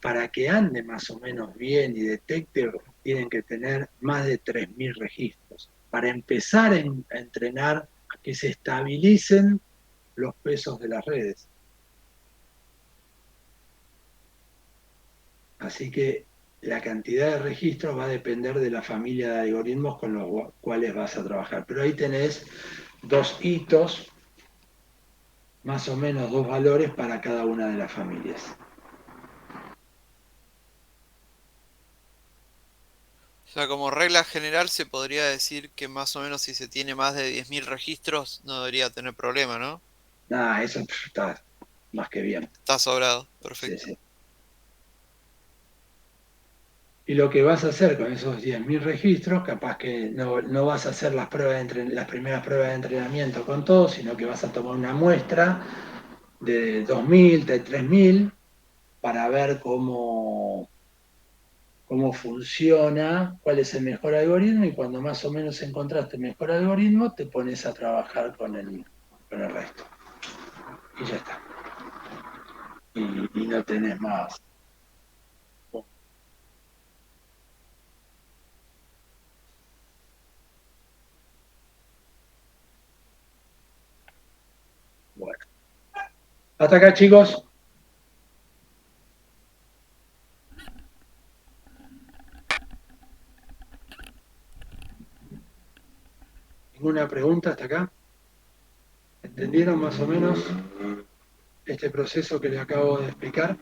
para que ande más o menos bien y detecte, tienen que tener más de 3.000 registros. Para empezar a entrenar a que se estabilicen los pesos de las redes. Así que la cantidad de registros va a depender de la familia de algoritmos con los cuales vas a trabajar. Pero ahí tenés 2 hitos, más o menos 2 valores para cada una de las familias. O sea, como regla general se podría decir que más o menos si se tiene más de 10.000 registros no debería tener problema, ¿no? Nah, eso está más que bien. Está sobrado, perfecto. Sí, sí. Y lo que vas a hacer con esos 10.000 registros, capaz que no vas a hacer las primeras pruebas de entrenamiento con todos, sino que vas a tomar una muestra de 2000, de 3000, para ver cómo funciona, cuál es el mejor algoritmo, y cuando más o menos encontraste el mejor algoritmo, te pones a trabajar con el resto. Y ya está. Y no tenés más. Bueno. Hasta acá, chicos. ¿Ninguna pregunta hasta acá? ¿Entendieron más o menos este proceso que les acabo de explicar?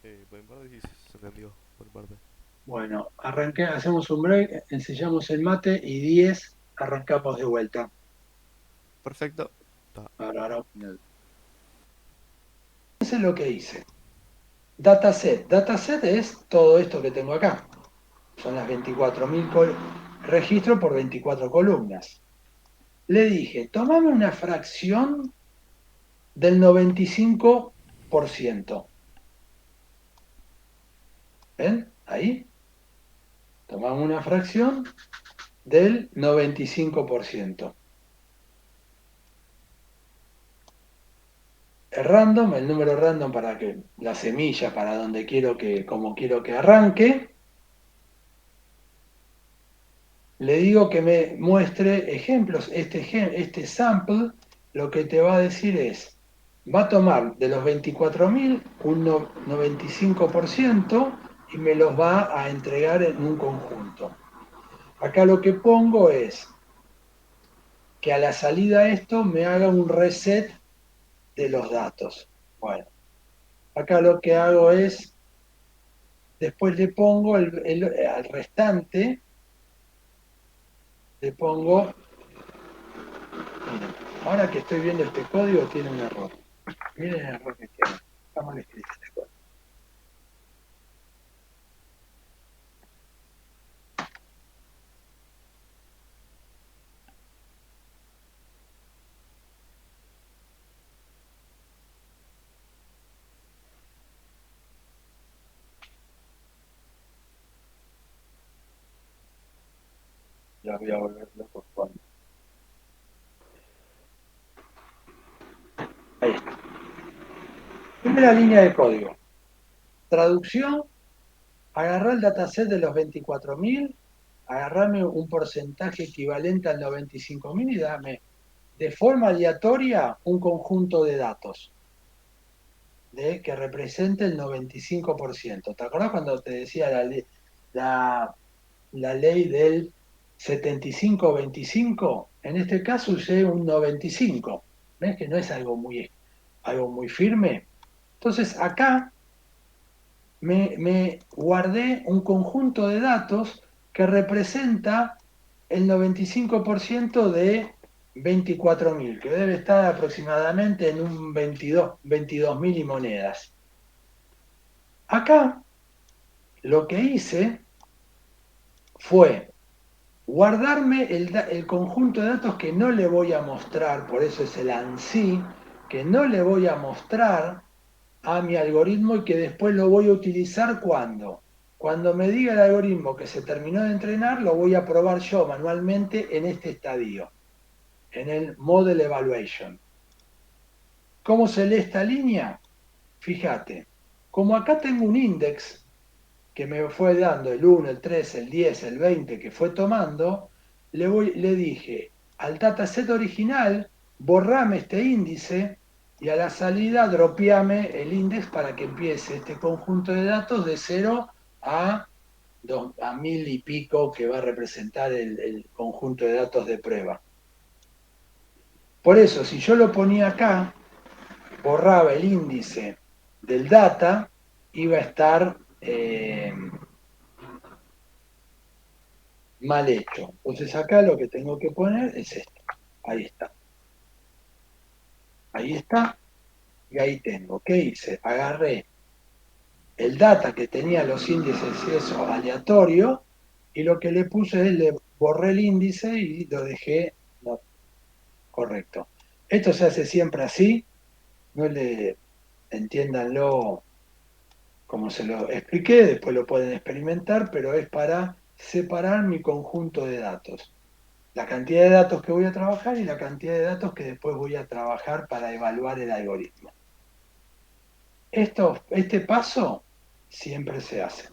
Por mi parte sí se entendió, por mi parte. Bueno, hacemos un break, ensayamos el mate y 10 arrancamos de vuelta. Perfecto. Ahora, eso es lo que hice. Dataset. Dataset es todo esto que tengo acá. Son las 24.000 registros por 24 columnas. Le dije, tomame una fracción del 95%. ¿Ven? Ahí. Tomamos una fracción del 95%. El random, el número random para que la semilla, para donde como quiero que arranque. Le digo que me muestre ejemplos. Este sample lo que te va a decir es, va a tomar de los 24.000 un 95% y me los va a entregar en un conjunto. Acá lo que pongo es que a la salida de esto me haga un reset de los datos. Bueno, acá lo que hago es, después le pongo al restante, le pongo, miren, ahora que estoy viendo este código tiene un error. Miren el error que tiene. Está mal escrito este código. Ya voy a volver loco cuando. Ahí está. Primera línea de código. Traducción, agarrar el dataset de los 24.000, agarrarme un porcentaje equivalente al 95.000 y dame de forma aleatoria un conjunto de datos que represente el 95%. ¿Te acordás cuando te decía la ley del 75-25? En este caso usé un 95. ¿Ves que no es algo muy firme? Entonces acá me guardé un conjunto de datos que representa el 95% de 24.000, que debe estar aproximadamente en un 22.000 y monedas. Acá lo que hice fue guardarme el conjunto de datos que no le voy a mostrar, por eso es el ANSI, que no le voy a mostrar a mi algoritmo y que después lo voy a utilizar cuando me diga el algoritmo que se terminó de entrenar, lo voy a probar yo manualmente en este estadio, en el Model Evaluation. ¿Cómo se lee esta línea? Fíjate, como acá tengo un index que me fue dando el 1, el 3, el 10, el 20 que fue tomando, le dije al dataset original, borrame este índice y a la salida dropeame el índice para que empiece este conjunto de datos de 0 a 1000 y pico que va a representar el conjunto de datos de prueba. Por eso, si yo lo ponía acá, borraba el índice del data, iba a estar mal hecho. Entonces acá lo que tengo que poner es esto. Ahí está. Ahí está. Y ahí tengo. ¿Qué hice? Agarré el data que tenía los índices y eso aleatorio, y lo que le puse es le borré el índice y lo dejé no, correcto. Esto se hace siempre así, no le entiéndanlo como se lo expliqué, después lo pueden experimentar, pero es para separar mi conjunto de datos. La cantidad de datos que voy a trabajar y la cantidad de datos que después voy a trabajar para evaluar el algoritmo. Este paso siempre se hace.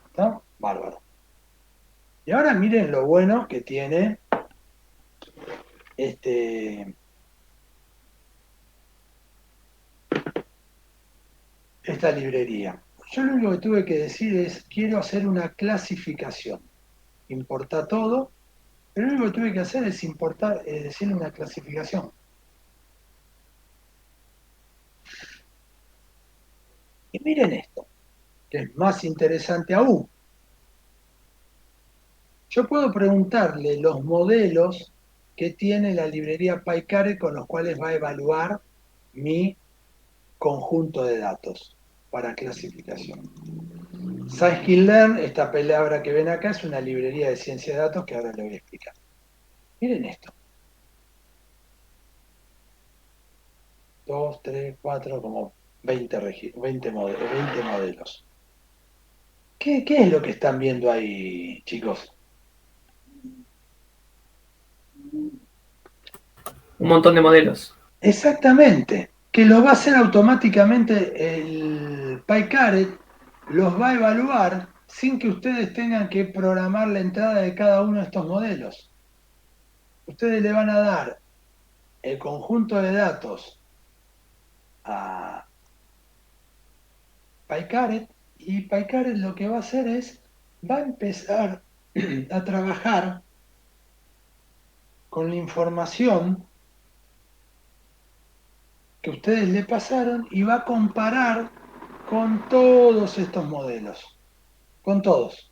¿Está? Bárbaro. Y ahora miren lo bueno que tiene esta librería. Yo lo único que tuve que decir es, quiero hacer una clasificación. Importa todo, pero lo único que tuve que hacer es decirle una clasificación. Y miren esto, que es más interesante aún. Yo puedo preguntarle los modelos que tiene la librería PyCaret con los cuales va a evaluar mi conjunto de datos para clasificación. Scikit-learn, esta palabra que ven acá, es una librería de ciencia de datos que ahora le voy a explicar. Miren esto. 2, 3, 4, como 20 modelos. ¿Qué es lo que están viendo ahí, chicos? Un montón de modelos. Exactamente, que lo va a hacer automáticamente el PyCaret, los va a evaluar sin que ustedes tengan que programar la entrada de cada uno de estos modelos. Ustedes le van a dar el conjunto de datos a PyCaret y PyCaret lo que va a hacer es, va a empezar a trabajar con la información que ustedes le pasaron y va a comparar con todos estos modelos, con todos.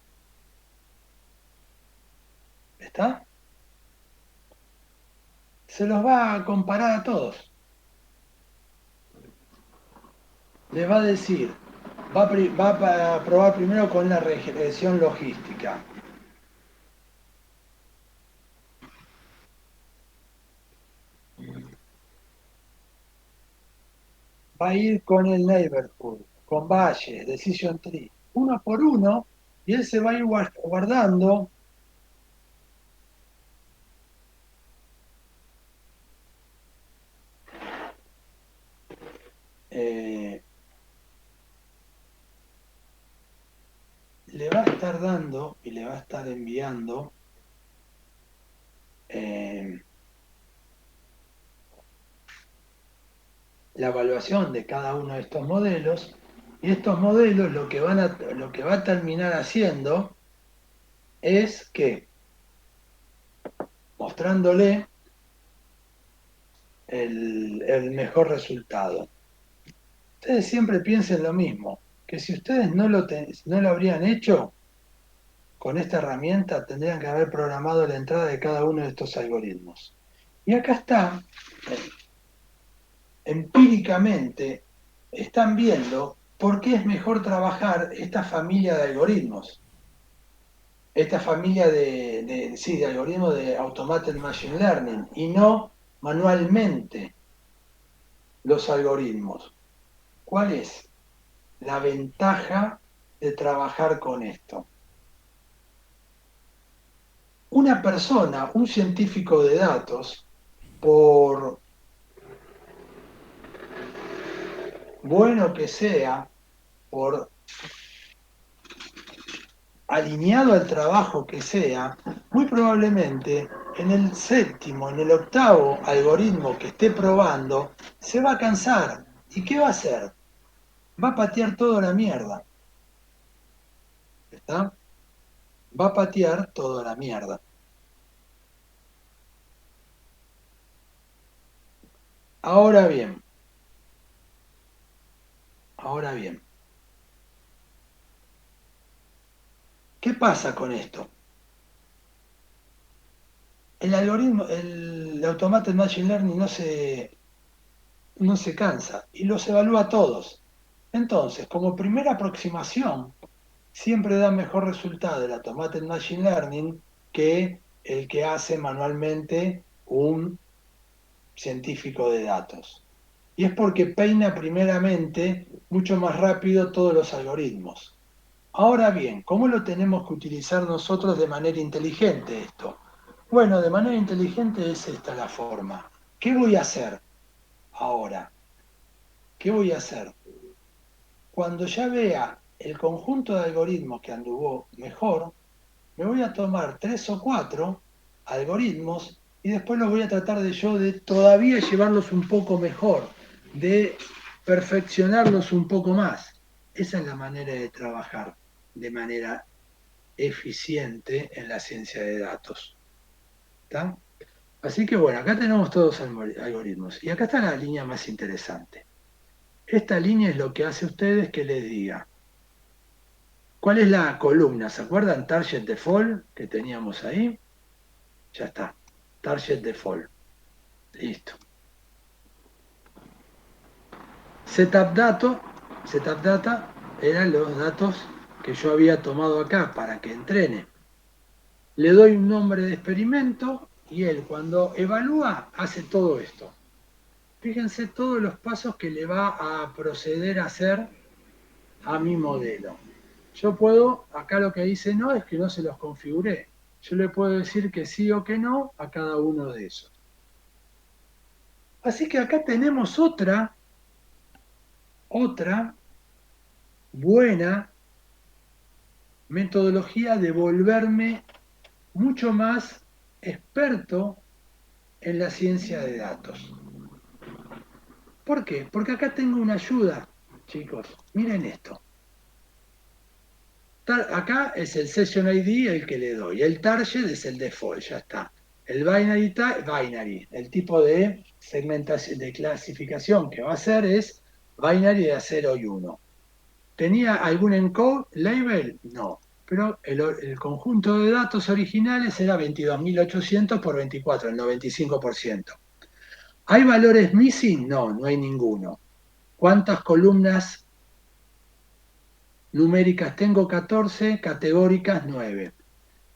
¿Está? Se los va a comparar a todos. Les va a decir, va a probar primero con la regresión logística. Va a ir con el neighborhood, con Valle, decision tree, uno por uno, y él se va a ir guardando le va a estar dando y le va a estar enviando la evaluación de cada uno de estos modelos, y estos modelos lo que va a terminar haciendo es que mostrándole el mejor resultado. Ustedes siempre piensen lo mismo, que si ustedes no lo habrían hecho con esta herramienta, tendrían que haber programado la entrada de cada uno de estos algoritmos. Y acá está, empíricamente, están viendo por qué es mejor trabajar esta familia de algoritmos. Esta familia de algoritmos de Automated Machine Learning y no manualmente los algoritmos. ¿Cuál es la ventaja de trabajar con esto? Una persona, un científico de datos, por bueno que sea, por alineado al trabajo que sea, muy probablemente en el séptimo, en el octavo algoritmo que esté probando, se va a cansar. ¿Y qué va a hacer? Va a patear toda la mierda. ¿Está? Va a patear toda la mierda. Ahora bien, ¿qué pasa con esto? El algoritmo, el Automated Machine Learning no se cansa y los evalúa todos. Entonces, como primera aproximación, siempre da mejor resultado el Automated Machine Learning que el que hace manualmente un científico de datos. Y es porque peina primeramente mucho más rápido todos los algoritmos. Ahora bien, ¿cómo lo tenemos que utilizar nosotros de manera inteligente esto? Bueno, de manera inteligente es esta la forma. ¿Qué voy a hacer ahora? ¿Qué voy a hacer? Cuando ya vea el conjunto de algoritmos que anduvo mejor, me voy a tomar 3 o 4 algoritmos y después los voy a tratar de todavía llevarlos un poco mejor, de perfeccionarlos un poco más. Esa es la manera de trabajar de manera eficiente en la ciencia de datos. ¿Está? Así que bueno, acá tenemos todos algoritmos. Y acá está la línea más interesante. Esta línea es lo que hace a ustedes que les diga. ¿Cuál es la columna? ¿Se acuerdan? Target default que teníamos ahí. Ya está. Target default. Listo. Setup data eran los datos que yo había tomado acá para que entrene. Le doy un nombre de experimento y él cuando evalúa hace todo esto. Fíjense todos los pasos que le va a proceder a hacer a mi modelo. Yo puedo, acá lo que dice no es que no se los configuré. Yo le puedo decir que sí o que no a cada uno de esos. Así que acá tenemos otra buena metodología de volverme mucho más experto en la ciencia de datos. ¿Por qué? Porque acá tengo una ayuda, chicos. Miren esto. Acá es el Session ID el que le doy. El target es el default, ya está. El binary, el tipo de segmentación, de clasificación que va a hacer es binary de 0 y 1. ¿Tenía algún encode label? No. Pero el conjunto de datos originales era 22.800 por 24, el 95%. ¿Hay valores missing? No, no hay ninguno. ¿Cuántas columnas numéricas tengo? 14, categóricas 9.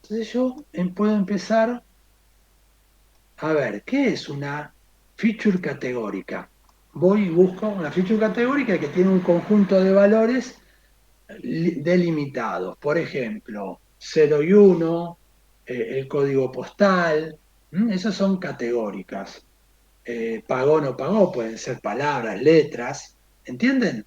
Entonces yo puedo empezar a ver, ¿qué es una feature categórica? Voy y busco una feature categórica que tiene un conjunto de valores delimitados. Por ejemplo, 0 y 1, el código postal, esas son categóricas. Pagó o no pagó, pueden ser palabras, letras, ¿entienden?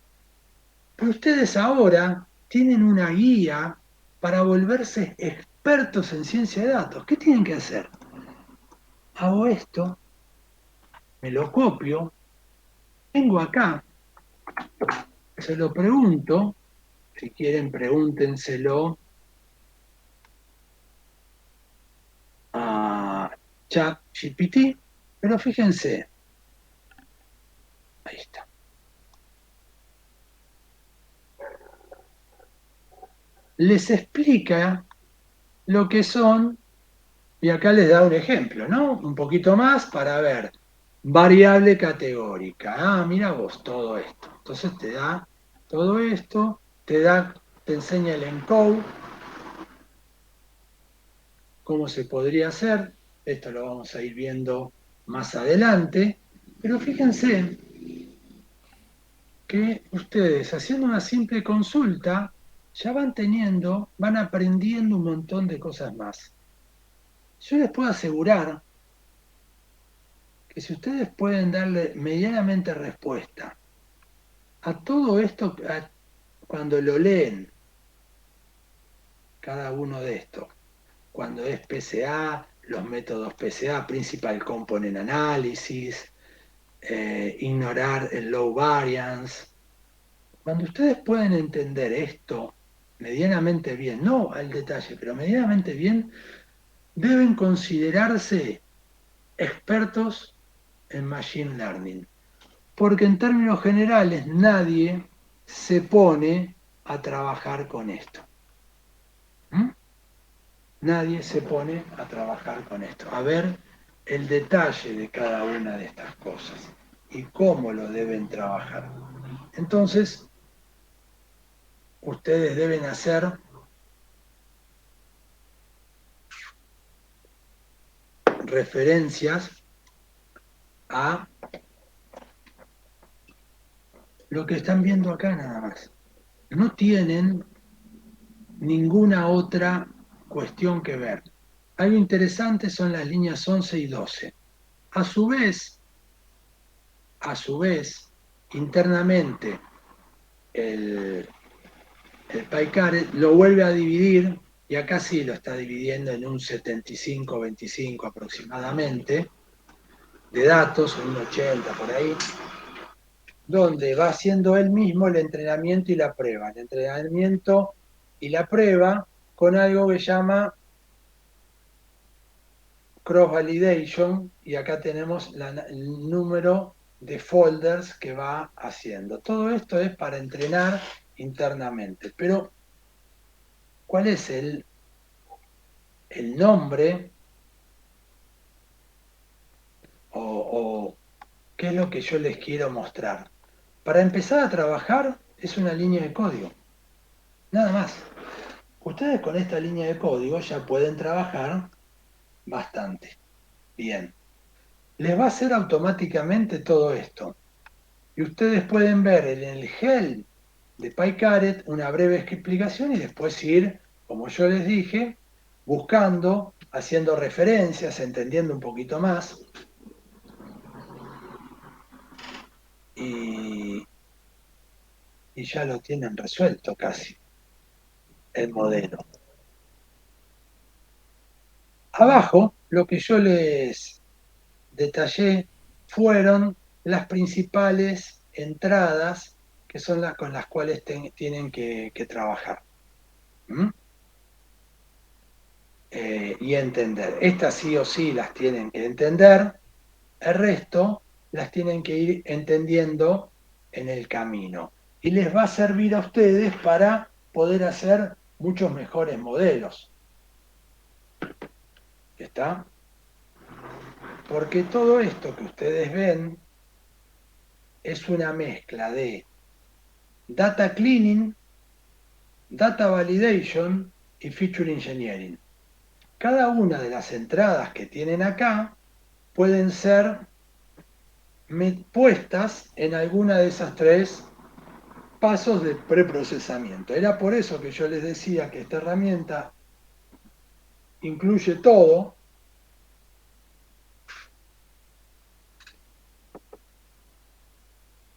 Pero ustedes ahora tienen una guía para volverse expertos en ciencia de datos. ¿Qué tienen que hacer? Hago esto, me lo copio, vengo acá, se lo pregunto, si quieren pregúntenselo a ChatGPT, pero fíjense, ahí está. Les explica lo que son, y acá les da un ejemplo, ¿no? Un poquito más para ver. Variable categórica. Ah, mira vos todo esto. Entonces te da todo esto, te enseña el encode, cómo se podría hacer. Esto lo vamos a ir viendo más adelante. Pero fíjense que ustedes haciendo una simple consulta ya van aprendiendo un montón de cosas más. Yo les puedo asegurar que si ustedes pueden darle medianamente respuesta a todo esto, cuando lo leen, cada uno de estos, cuando es PCA, los métodos PCA, Principal Component Analysis, ignorar el low variance, cuando ustedes pueden entender esto medianamente bien, no al detalle, pero medianamente bien, deben considerarse expertos en Machine Learning. Porque en términos generales nadie se pone a trabajar con esto. Nadie se pone a trabajar con esto. A ver el detalle de cada una de estas cosas y cómo lo deben trabajar. Entonces, ustedes deben hacer referencias a lo que están viendo acá nada más. No tienen ninguna otra cuestión que ver. Algo interesante son las líneas 11 y 12. A su vez, internamente, el PyCaret lo vuelve a dividir, y acá sí lo está dividiendo en un 75-25 aproximadamente, de datos, un 80 por ahí, donde va haciendo él mismo el entrenamiento y la prueba. El entrenamiento y la prueba con algo que llama cross-validation, y acá tenemos el número de folders que va haciendo. Todo esto es para entrenar internamente. Pero, ¿cuál es el nombre o qué es lo que yo les quiero mostrar? Para empezar a trabajar es una línea de código. Nada más. Ustedes con esta línea de código ya pueden trabajar bastante bien. Les va a hacer automáticamente todo esto. Y ustedes pueden ver en el help de PyCaret una breve explicación y después ir, como yo les dije, buscando, haciendo referencias, entendiendo un poquito más. Y ya lo tienen resuelto casi, el modelo. Abajo, lo que yo les detallé fueron las principales entradas que son las con las cuales tienen que trabajar. Y entender. Estas sí o sí las tienen que entender, el resto las tienen que ir entendiendo en el camino. Y les va a servir a ustedes para poder hacer muchos mejores modelos. ¿Está? Porque todo esto que ustedes ven es una mezcla de data cleaning, data validation y feature engineering. Cada una de las entradas que tienen acá pueden ser puestas en alguna de esas tres pasos de preprocesamiento. Era por eso que yo les decía que esta herramienta incluye todo.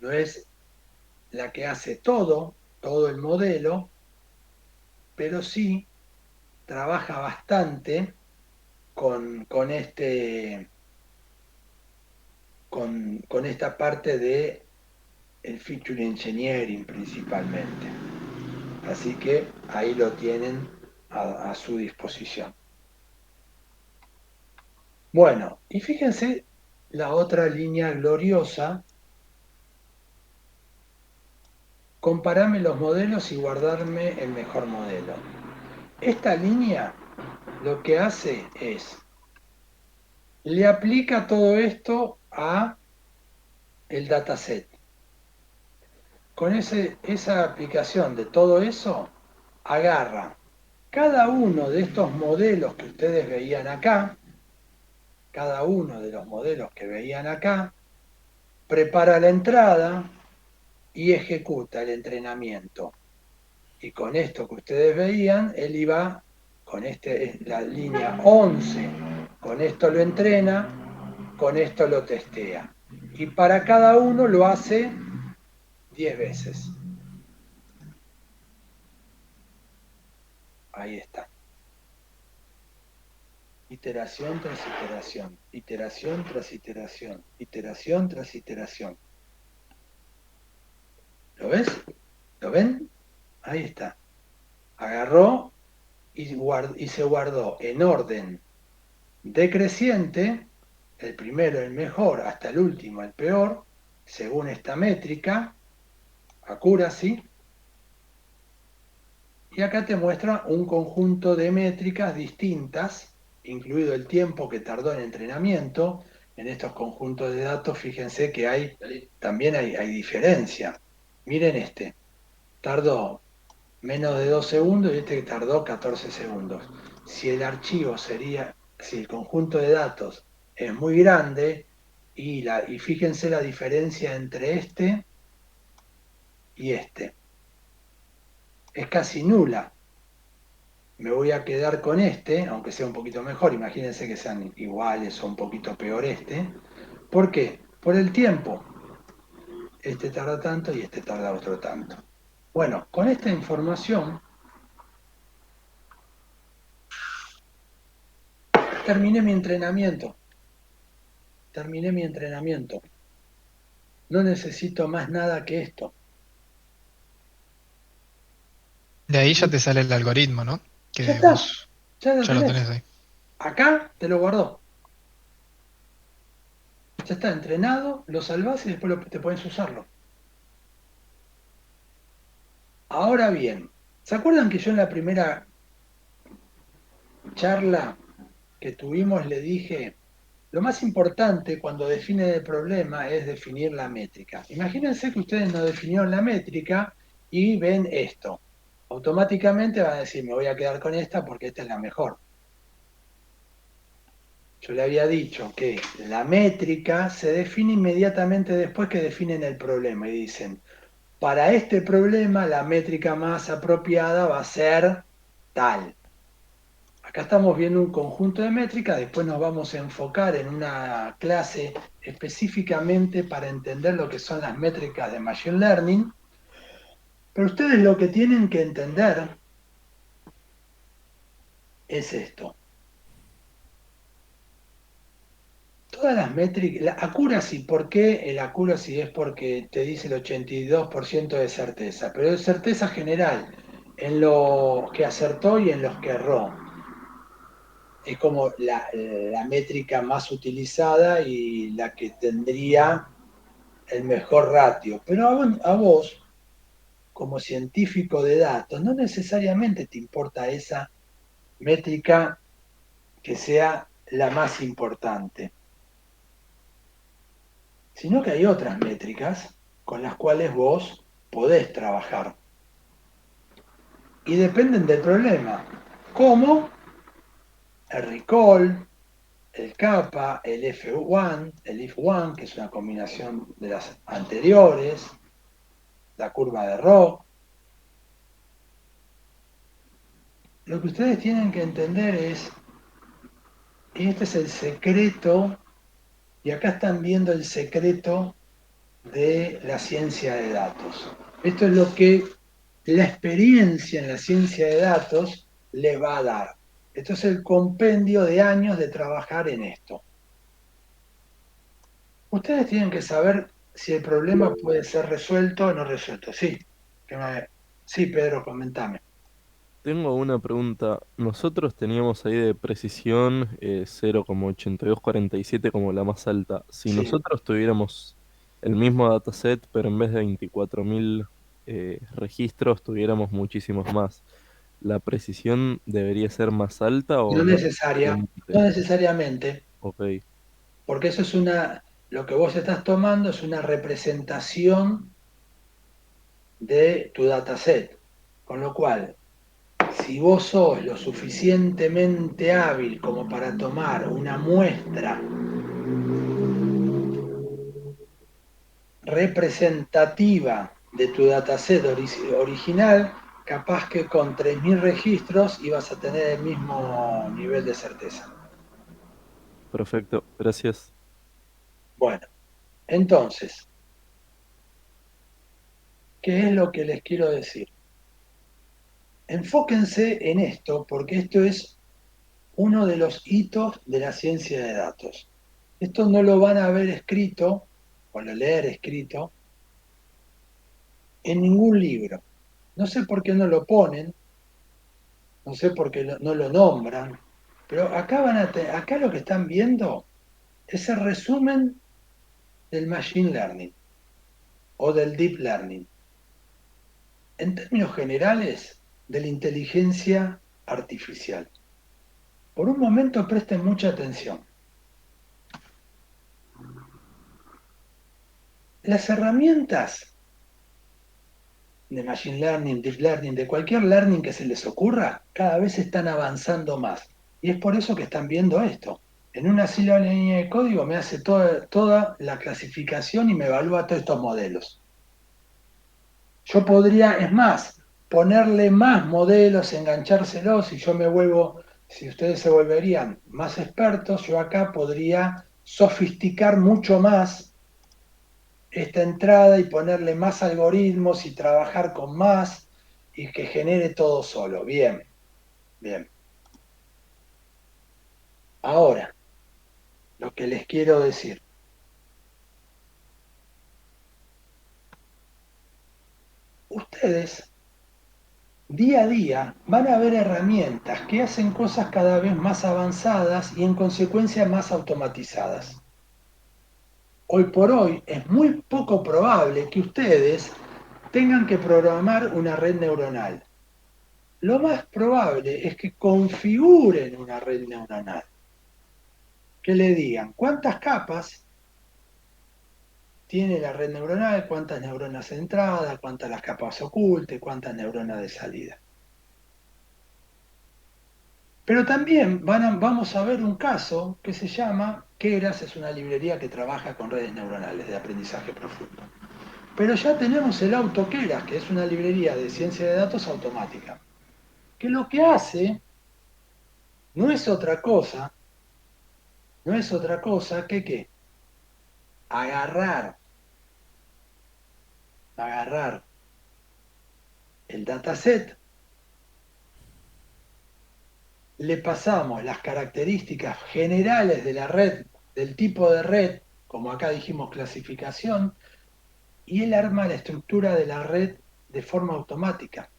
No es la que hace todo el modelo, pero sí trabaja bastante con esta parte de el feature engineering principalmente. Así que ahí lo tienen a su disposición. Bueno, y fíjense la otra línea gloriosa. Compararme los modelos y guardarme el mejor modelo. Esta línea lo que hace es, le aplica todo esto a el dataset. Con esa aplicación de todo eso, agarra cada uno de estos modelos que ustedes veían acá, cada uno de los modelos que veían acá, prepara la entrada y ejecuta el entrenamiento. Y con esto que ustedes veían, él iba con la línea 11, con esto lo entrena, con esto lo testea. Y para cada uno lo hace 10 veces. Ahí está. Iteración tras iteración, iteración tras iteración, iteración tras iteración. ¿Lo ves? ¿Lo ven? Ahí está. Agarró y se guardó en orden decreciente, el primero el mejor hasta el último el peor, según esta métrica, accuracy, y acá te muestra un conjunto de métricas distintas, incluido el tiempo que tardó en entrenamiento. En estos conjuntos de datos, fíjense que también hay diferencia. Miren tardó menos de 2 segundos y este tardó 14 segundos. Si el conjunto de datos es muy grande, y fíjense la diferencia entre este y este. Es casi nula. Me voy a quedar con este, aunque sea un poquito mejor. Imagínense que sean iguales o un poquito peor este. ¿Por qué? Por el tiempo. Este tarda tanto y este tarda otro tanto. Bueno, con esta información terminé mi entrenamiento. Terminé mi entrenamiento. No necesito más nada que esto. De ahí ya te sale el algoritmo, ¿no? Ya Que está, vos ya lo ya lo tenés. tenés ahí. Acá te lo guardó. Ya está entrenado, lo salvás y después te puedes usarlo. Ahora bien, ¿se acuerdan que yo en la primera charla que tuvimos le dije, lo más importante cuando definen el problema es definir la métrica? Imagínense que ustedes no definieron la métrica y ven esto. Automáticamente van a decir, me voy a quedar con esta porque esta es la mejor. Yo le había dicho que la métrica se define inmediatamente después que definen el problema y dicen, para este problema la métrica más apropiada va a ser tal. Acá estamos viendo un conjunto de métricas, después nos vamos a enfocar en una clase específicamente para entender lo que son las métricas de Machine Learning, pero ustedes lo que tienen que entender es esto. Todas las métricas, la accuracy, ¿por qué el accuracy? Es porque te dice el 82% de certeza, pero es certeza general, en lo que acertó y en los que erró. Es como la métrica más utilizada y la que tendría el mejor ratio. Pero a vos, como científico de datos, no necesariamente te importa esa métrica que sea la más importante, sino que hay otras métricas con las cuales vos podés trabajar. Y dependen del problema. ¿Cómo? El recall, el kappa, el F1, el if1, que es una combinación de las anteriores, la curva de Rho. Lo que ustedes tienen que entender es, y este es el secreto, y acá están viendo el secreto de la ciencia de datos. Esto es lo que la experiencia en la ciencia de datos le va a dar. Esto es el compendio de años de trabajar en esto. Ustedes tienen que saber si el problema puede ser resuelto o no resuelto. Sí, sí, Pedro, comentame. Tengo una pregunta. Nosotros teníamos ahí de precisión 0,8247 como la más alta. Si Sí. nosotros tuviéramos el mismo dataset, pero en vez de 24.000 registros, tuviéramos muchísimos más, ¿la precisión debería ser más alta o No no necesaria, no necesariamente? necesariamente, Ok, porque eso es lo que vos estás tomando es una representación de tu dataset. Con lo cual, si vos sos lo suficientemente hábil como para tomar una muestra representativa de tu dataset original, capaz que con 3.000 registros ibas a tener el mismo nivel de certeza. perfecto, gracias. Bueno, entonces, ¿qué es lo que les quiero decir? Enfóquense en esto porque esto es uno de los hitos de la ciencia de datos. Esto no lo van a ver escrito, o lo leer escrito, en ningún libro. No sé por qué no lo ponen, no sé por qué no lo nombran, pero acá, acá lo que están viendo es el resumen del Machine Learning o del Deep Learning. En términos generales, de la inteligencia artificial. Por un momento presten mucha atención. Las herramientas de Machine Learning, Deep Learning, de cualquier learning que se les ocurra, cada vez están avanzando más. Y es por eso que están viendo esto. En una sola línea de código me hace toda la clasificación y me evalúa todos estos modelos. Yo podría, es más, ponerle más modelos, enganchárselos, y yo me vuelvo, si ustedes se volverían más expertos, yo acá podría sofisticar mucho más esta entrada y ponerle más algoritmos y trabajar con más y que genere todo solo. Bien, bien. Ahora, lo que les quiero decir. Ustedes día a día van a ver herramientas que hacen cosas cada vez más avanzadas y en consecuencia más automatizadas. Hoy por hoy es muy poco probable que ustedes tengan que programar una red neuronal. Lo más probable es que configuren una red neuronal, que le digan cuántas capas tiene la red neuronal, cuántas neuronas de entrada, cuántas las capas ocultas, cuántas neuronas de salida. Pero también vamos a ver un caso que se llama Keras, es una librería que trabaja con redes neuronales de aprendizaje profundo. Pero ya tenemos el AutoKeras, que es una librería de ciencia de datos automática, que lo que hace no es otra cosa, que ¿qué? Agarrar el dataset, le pasamos las características generales de la red, del tipo de red, como acá dijimos clasificación, y él arma la estructura de la red de forma automática.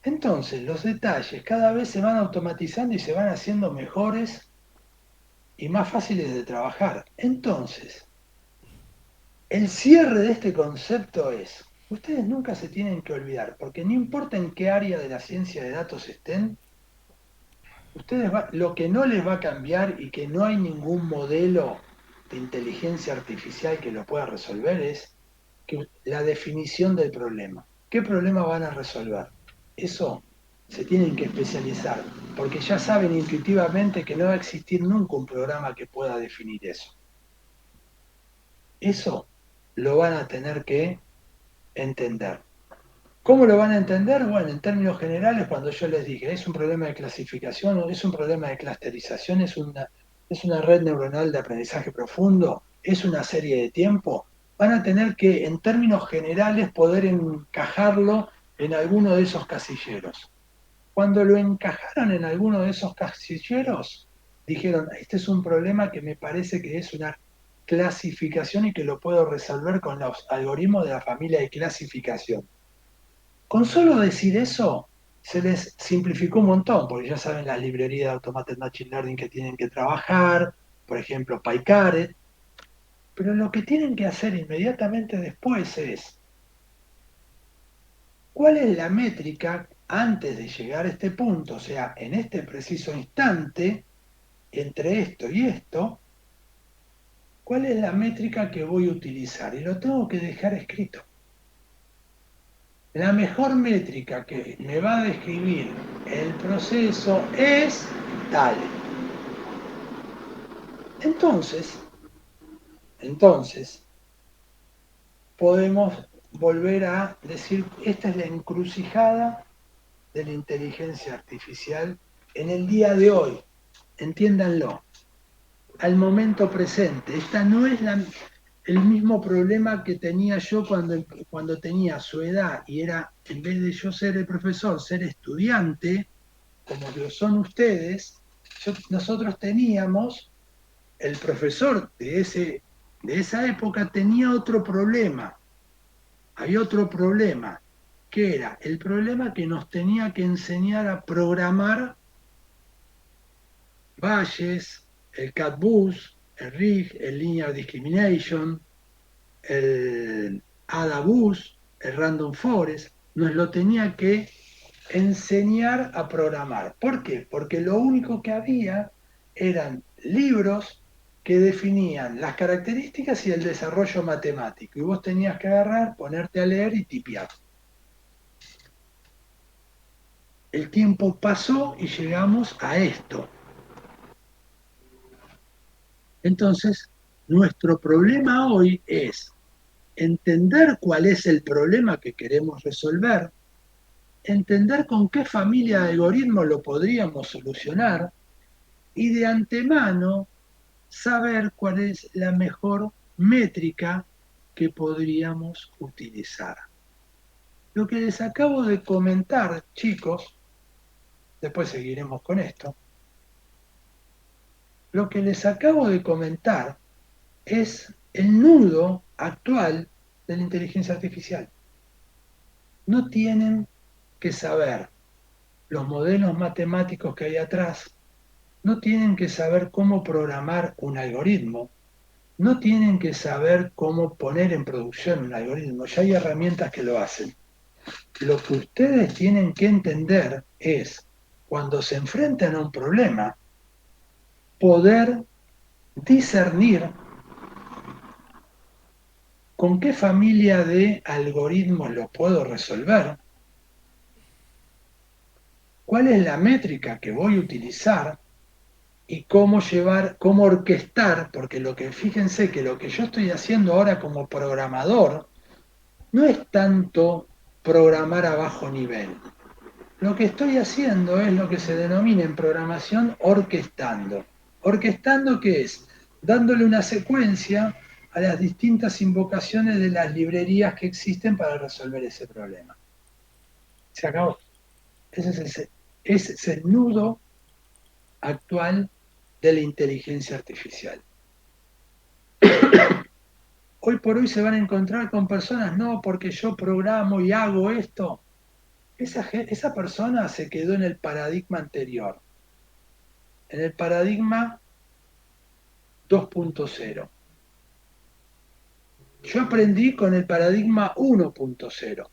Entonces, los detalles cada vez se van automatizando y se van haciendo mejores y más fáciles de trabajar. Entonces, el cierre de este concepto es, ustedes nunca se tienen que olvidar, porque no importa en qué área de la ciencia de datos estén, lo que no les va a cambiar y que no hay ningún modelo de inteligencia artificial que lo pueda resolver es la definición del problema. ¿Qué problema van a resolver? Eso se tienen que especializar, porque ya saben intuitivamente que no va a existir nunca un programa que pueda definir eso. Eso lo van a tener que entender. ¿Cómo lo van a entender? Bueno, en términos generales, cuando yo les dije, es un problema de clasificación, es un problema de clusterización, es una red neuronal de aprendizaje profundo, es una serie de tiempo, van a tener que, en términos generales, poder encajarlo en alguno de esos casilleros. Cuando lo encajaron en alguno de esos casilleros, dijeron, este es un problema que me parece que es una clasificación y que lo puedo resolver con los algoritmos de la familia de clasificación. Con solo decir eso, se les simplificó un montón, porque ya saben las librerías de Automated Machine Learning que tienen que trabajar, por ejemplo, PyCaret, pero lo que tienen que hacer inmediatamente después es, ¿cuál es la métrica antes de llegar a este punto? O sea, en este preciso instante, entre esto y esto, ¿cuál es la métrica que voy a utilizar? Y lo tengo que dejar escrito. La mejor métrica que me va a describir el proceso es tal. Entonces, podemos volver a decir, esta es la encrucijada de la inteligencia artificial en el día de hoy. Entiéndanlo, al momento presente. Esta no es el mismo problema que tenía yo cuando tenía su edad y era, en vez de yo ser el profesor, ser estudiante, como lo son ustedes. Nosotros teníamos, el profesor de esa época tenía otro problema. Había otro problema, que era el problema que nos tenía que enseñar a programar Bayes, el CatBus, el RIG, el Linear Discrimination, el AdaBus, el Random Forest, nos lo tenía que enseñar a programar. ¿Por qué? Porque lo único que había eran libros que definían las características y el desarrollo matemático. Y vos tenías que agarrar, ponerte a leer y tipear. El tiempo pasó y llegamos a esto. Entonces, nuestro problema hoy es entender cuál es el problema que queremos resolver, entender con qué familia de algoritmos lo podríamos solucionar y de antemano saber cuál es la mejor métrica que podríamos utilizar. Lo que les acabo de comentar, chicos, después seguiremos con esto, lo que les acabo de comentar es el nudo actual de la inteligencia artificial. No tienen que saber los modelos matemáticos que hay atrás, no tienen que saber cómo programar un algoritmo, no tienen que saber cómo poner en producción un algoritmo, ya hay herramientas que lo hacen. Lo que ustedes tienen que entender es, cuando se enfrentan a un problema, poder discernir con qué familia de algoritmos lo puedo resolver, cuál es la métrica que voy a utilizar y cómo cómo orquestar, porque fíjense que lo que yo estoy haciendo ahora como programador no es tanto programar a bajo nivel. Lo que estoy haciendo es lo que se denomina en programación orquestando. ¿Orquestando qué es? Dándole una secuencia a las distintas invocaciones de las librerías que existen para resolver ese problema. Se acabó. Ese es el nudo actual de la inteligencia artificial. Hoy por hoy se van a encontrar con personas, no, porque yo programo y hago esto. Esa persona se quedó en el paradigma anterior, en el paradigma 2.0. Yo aprendí con el paradigma 1.0,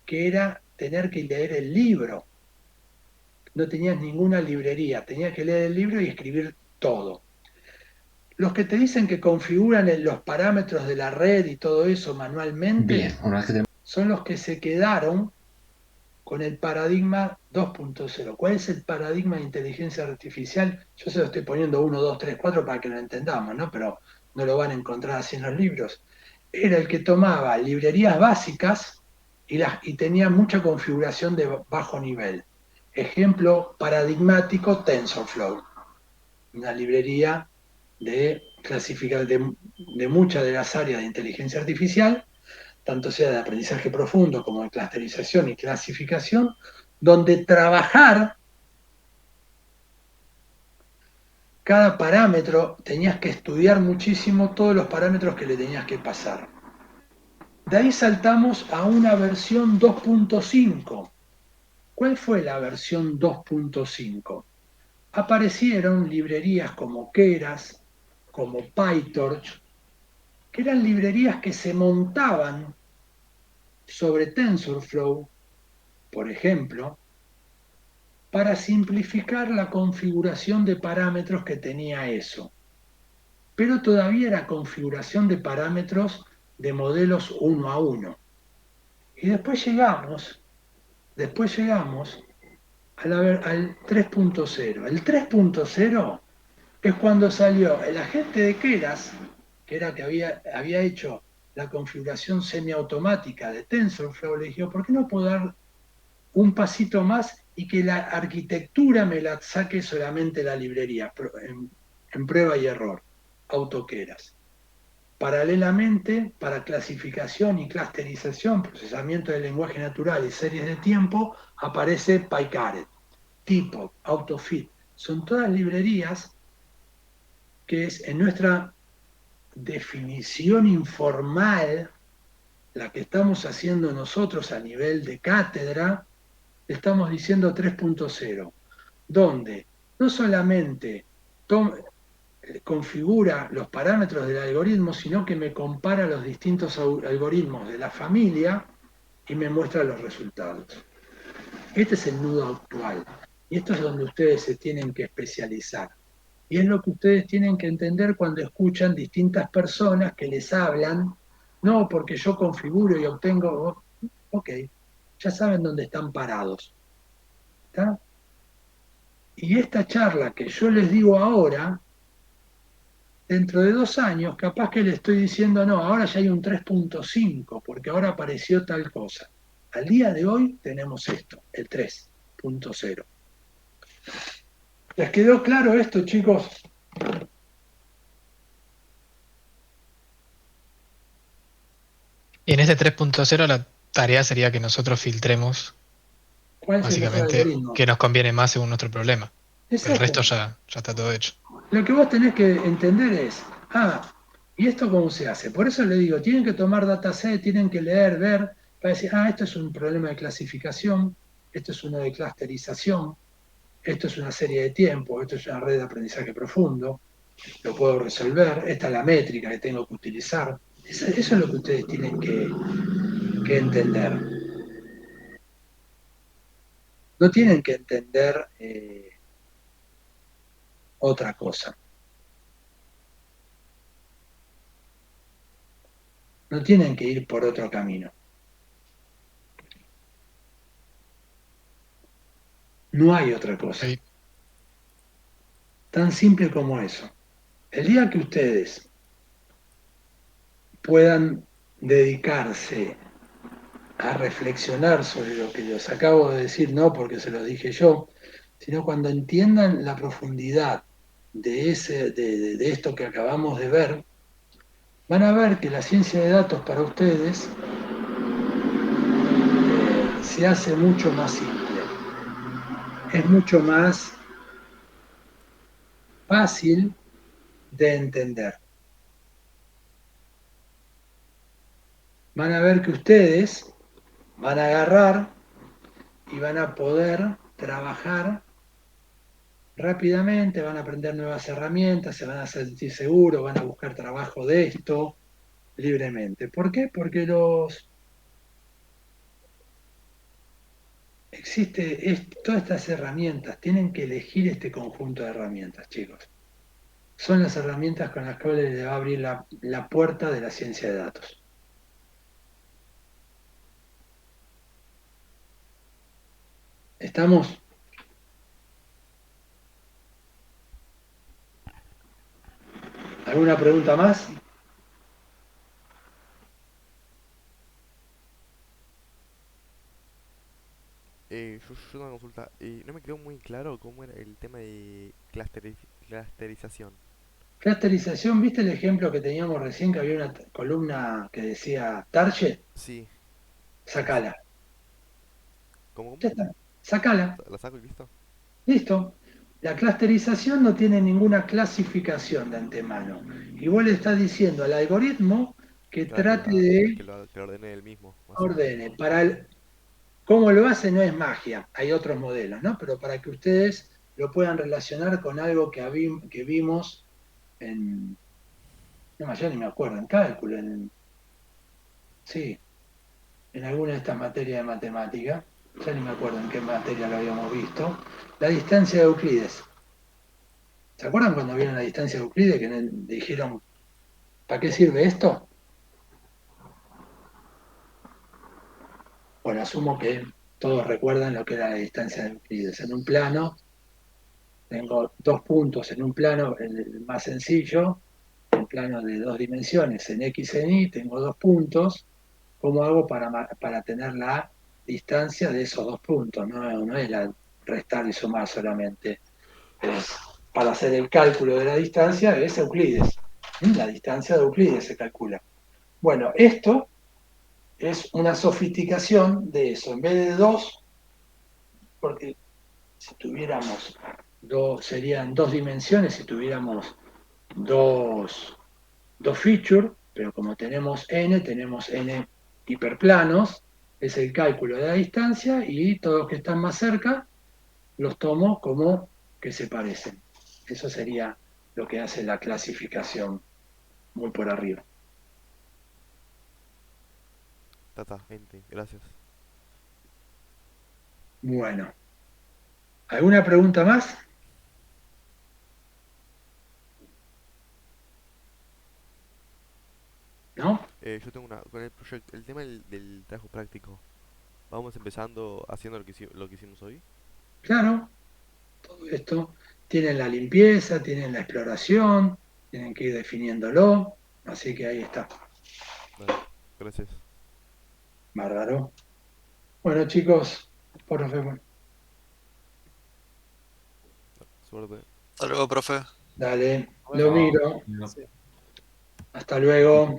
que era tener que leer el libro. No tenías ninguna librería, tenías que leer el libro y escribir todo. Los que te dicen que configuran los parámetros de la red y todo eso manualmente, son los que se quedaron con el paradigma 2.0. ¿Cuál es el paradigma de inteligencia artificial? Yo se lo estoy poniendo 1, 2, 3, 4 para que lo entendamos, ¿no? Pero no lo van a encontrar así en los libros. Era el que tomaba librerías básicas y tenía mucha configuración de bajo nivel. Ejemplo paradigmático, TensorFlow, una librería de muchas de las áreas de inteligencia artificial, tanto sea de aprendizaje profundo como de clusterización y clasificación, donde trabajar cada parámetro, tenías que estudiar muchísimo todos los parámetros que le tenías que pasar. De ahí saltamos a una versión 2.5. ¿Cuál fue la versión 2.5? Aparecieron librerías como Keras, como PyTorch, que eran librerías que se montaban sobre TensorFlow, por ejemplo, para simplificar la configuración de parámetros que tenía eso. Pero todavía era configuración de parámetros de modelos 1 a 1. Y después llegamos al 3.0. El 3.0 es cuando salió el agente de Keras, que era que había hecho la configuración semiautomática de TensorFlow. Le dije, ¿por qué no puedo dar un pasito más y que la arquitectura me la saque solamente la librería, en prueba y error, AutoKeras? Paralelamente, para clasificación y clusterización, procesamiento del lenguaje natural y series de tiempo, aparece PyCaret, Tipo, AutoFit. Son todas librerías que es en nuestra definición informal, la que estamos haciendo nosotros a nivel de cátedra, estamos diciendo 3.0, donde no solamente configura los parámetros del algoritmo, sino que me compara los distintos algoritmos de la familia y me muestra los resultados. Este es el nudo actual. Y esto es donde ustedes se tienen que especializar. Y es lo que ustedes tienen que entender cuando escuchan distintas personas que les hablan, no, porque yo configuro y obtengo, ok, ya saben dónde están parados. ¿Está? Y esta charla que yo les digo ahora dentro de 2 años, capaz que le estoy diciendo, no, ahora ya hay un 3.5, porque ahora apareció tal cosa. Al día de hoy tenemos esto, el 3.0. ¿Les quedó claro esto, chicos? Y en este 3.0 la tarea sería que nosotros filtremos, ¿Cuál es el mejor básicamente, algoritmo? qué nos conviene más según nuestro problema. El Exacto. resto ya está todo hecho. Lo que vos tenés que entender es, ¿y esto cómo se hace? Por eso le digo, tienen que tomar dataset, tienen que leer, ver, para decir, esto es un problema de clasificación, esto es uno de clusterización, esto es una serie de tiempo, esto es una red de aprendizaje profundo, lo puedo resolver, esta es la métrica que tengo que utilizar. Eso es lo que ustedes tienen que entender. No tienen que entender otra cosa. No tienen que ir por otro camino. No hay otra cosa. Sí. Tan simple como eso. El día que ustedes puedan dedicarse a reflexionar sobre lo que les acabo de decir, no porque se lo dije yo, sino cuando entiendan la profundidad de esto que acabamos de ver, van a ver que la ciencia de datos para ustedes se hace mucho más simple, es mucho más fácil de entender. Van a ver que ustedes van a agarrar y van a poder trabajar rápidamente, van a aprender nuevas herramientas, se van a sentir seguros, van a buscar trabajo de esto libremente. ¿Por qué? Porque todas estas herramientas, tienen que elegir este conjunto de herramientas, chicos. Son las herramientas con las cuales les va a abrir la puerta de la ciencia de datos. ¿Estamos? ¿Alguna pregunta más? Yo tengo una consulta. No me quedó muy claro cómo era el tema de clusterización. Clusterización, ¿viste el ejemplo que teníamos recién que había una columna que decía target? Sí, es. Sacala. ¿Cómo? Ya está. Sacala. ¿La saco y listo? Listo. La clusterización no tiene ninguna clasificación de antemano. Y vos le estás diciendo al algoritmo que Claro, trate de que lo ordene él mismo, básicamente. ordene. ¿Cómo lo hace? No es magia. Hay otros modelos, ¿no? Pero para que ustedes lo puedan relacionar con algo que vimos en. No, ya ni me acuerdo, en cálculo, sí, en alguna de estas materias de matemática, ya ni me acuerdo en qué materia lo habíamos visto, la distancia de Euclides. ¿Se acuerdan cuando vieron la distancia de Euclides que dijeron, ¿para qué sirve esto? Bueno, asumo que todos recuerdan lo que era la distancia de Euclides. En un plano, tengo 2 puntos en un plano, el más sencillo, un plano de 2 dimensiones, en X y en Y, tengo 2 puntos. ¿Cómo hago para tener la distancia de esos 2 puntos? No es restar y sumar solamente. Para hacer el cálculo de la distancia es Euclides. La distancia de Euclides se calcula. Bueno, esto es una sofisticación de eso. En vez de 2, porque si tuviéramos serían 2 dimensiones si tuviéramos dos, dos features, pero como tenemos n hiperplanos, es el cálculo de la distancia y todos los que están más cerca los tomo como que se parecen. Eso sería lo que hace la clasificación muy por arriba. Tata, gente, gracias. Bueno, ¿alguna pregunta más? ¿No? Yo tengo una. Con el proyecto, el tema del trabajo práctico. Vamos empezando haciendo lo que hicimos hoy. Claro, todo esto tienen la limpieza, tienen la exploración, Tienen que ir definiéndolo, así que ahí está. Dale, gracias. Bárbaro. Bueno, chicos, profe, Suerte. Hasta luego, profe. dale, lo Bueno, miro. No. Hasta luego.